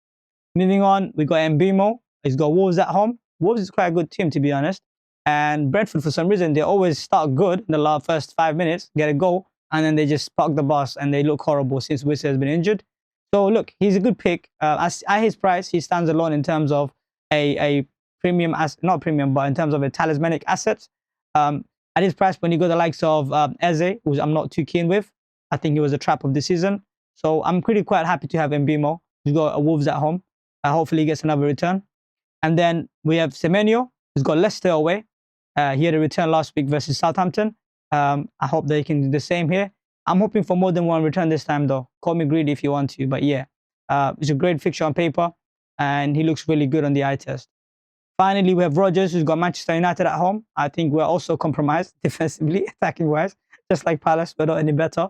Moving on, we got Mbeumo. He's got Wolves at home. Wolves is quite a good team, to be honest. And Brentford, for some reason, they always start good in the first 5 minutes, get a goal, and then they just park the bus and they look horrible since Wissa has been injured. So look, he's a good pick. At his price, he stands alone in terms of a premium, not premium, but in terms of a talismanic asset. At his price, when you got the likes of Eze, which I'm not too keen with, I think he was a trap of the season. So I'm quite happy to have Mbeumo. He's got Wolves at home. Hopefully he gets another return. And then we have Semenyo, who's got Leicester away. He had a return last week versus Southampton. I hope they can do the same here. I'm hoping for more than one return this time, though. Call me greedy if you want to, but yeah. It's a great fixture on paper, and he looks really good on the eye test. Finally, we have Rodgers, who's got Manchester United at home. I think we're also compromised defensively, attacking-wise, just like Palace. We're not any better.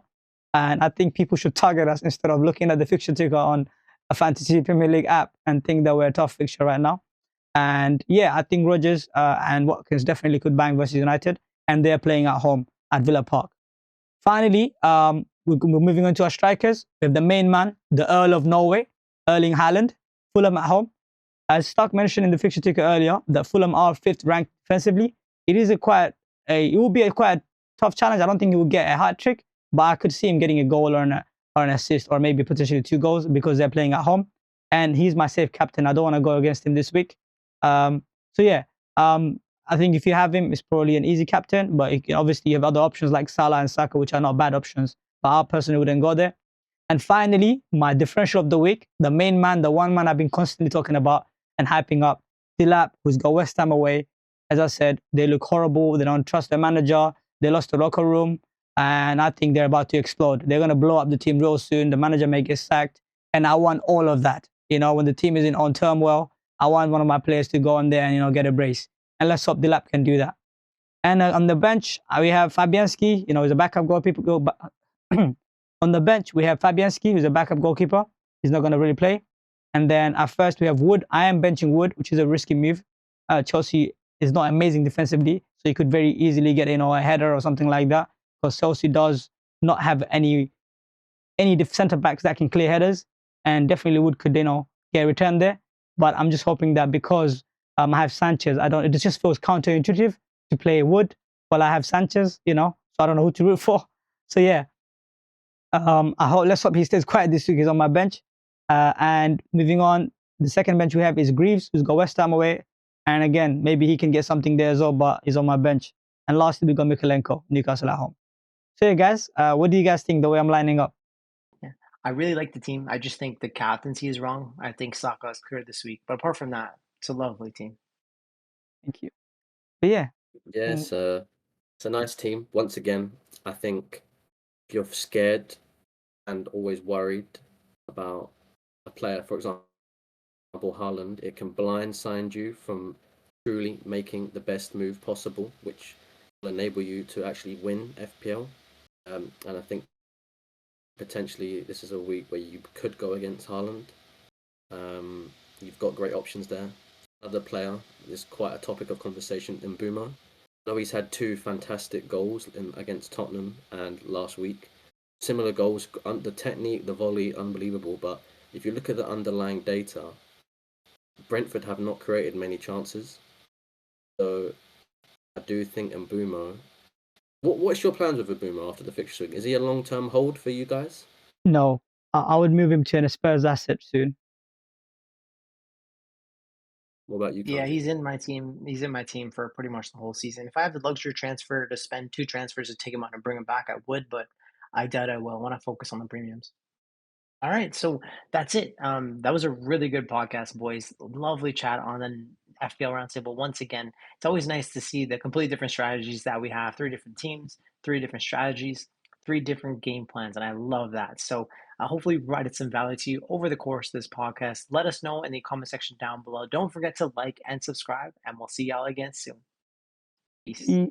And I think people should target us instead of looking at the fixture ticker on a fantasy Premier League app and think that we're a tough fixture right now. And yeah, I think Rodgers and Watkins definitely could bang versus United, and they're playing at home at Villa Park. Finally, we're moving on to our strikers. We have the main man, the Earl of Norway, Erling Haaland, Fulham at home. As Stark mentioned in the fixture ticker earlier, that Fulham are 5th ranked defensively. It will be a quite tough challenge. I don't think he will get a hat trick, but I could see him getting a goal or an assist, or maybe potentially 2 goals because they're playing at home. And he's my safe captain. I don't want to go against him this week. So yeah, I think if you have him, it's probably an easy captain. But obviously you have other options like Salah and Saka, which are not bad options. But I personally wouldn't go there. And finally, my differential of the week, the main man, the one man I've been constantly talking about and hyping up, Delap, who's got West Ham away. As I said, they look horrible. They don't trust their manager. They lost the locker room. And I think they're about to explode. They're going to blow up the team real soon. The manager may get sacked. And I want all of that. When the team is on turmoil, I want one of my players to go on there and, get a brace. And let's hope Delap can do that. And on the bench, we have Fabianski, he's a backup goalkeeper. On the bench, we have Fabianski, who's a backup goalkeeper. He's not going to really play. And then at first, we have Wood. I am benching Wood, which is a risky move. Chelsea is not amazing defensively, so you could very easily get, a header or something like that, because Chelsea does not have any centre-backs that can clear headers, and definitely Wood could, get a return there. But I'm just hoping that because I have Sanchez, it just feels counterintuitive to play Wood while I have Sanchez, so I don't know who to root for. So yeah, let's hope he stays quiet this week. He's on my bench. And moving on, the second bench we have is Greaves, who's got West Ham away. And again, maybe he can get something there as well, but he's on my bench. And lastly, we got Mikalenko, Newcastle at home. So yeah, guys, what do you guys think the way I'm lining up? Yeah, I really like the team. I just think the captaincy is wrong. I think Saka is cleared this week. But apart from that, it's a lovely team. Thank you. But yeah. Yes, it's a nice team. Once again, I think if you're scared and always worried about a player, for example, Haaland, it can blindside you from truly making the best move possible, which will enable you to actually win FPL. And I think potentially this is a week where you could go against Haaland. You've got great options there. Other player is quite a topic of conversation in Mbeumo. I know he's had 2 fantastic goals against Tottenham and last week. Similar goals, the technique, the volley, unbelievable. But if you look at the underlying data, Brentford have not created many chances. So I do think Mbeumo. What's your plans with Mbeumo after the fixture week? Is he a long-term hold for you guys? No, I would move him to an Spurs asset soon. What about you, Yeah, Kanji? he's in my team. He's in my team for pretty much the whole season. If I have the luxury transfer to spend 2 transfers to take him out and bring him back, I would, but I doubt I will. I want to focus on the premiums. All right, so that's it. That was a really good podcast, boys. Lovely chat on the FPL Roundtable. Once again, it's always nice to see the completely different strategies that we have. 3 different teams, 3 different strategies, 3 different game plans, and I love that. So hopefully we provided some value to you over the course of this podcast. Let us know in the comment section down below. Don't forget to like and subscribe, and we'll see y'all again soon. Peace.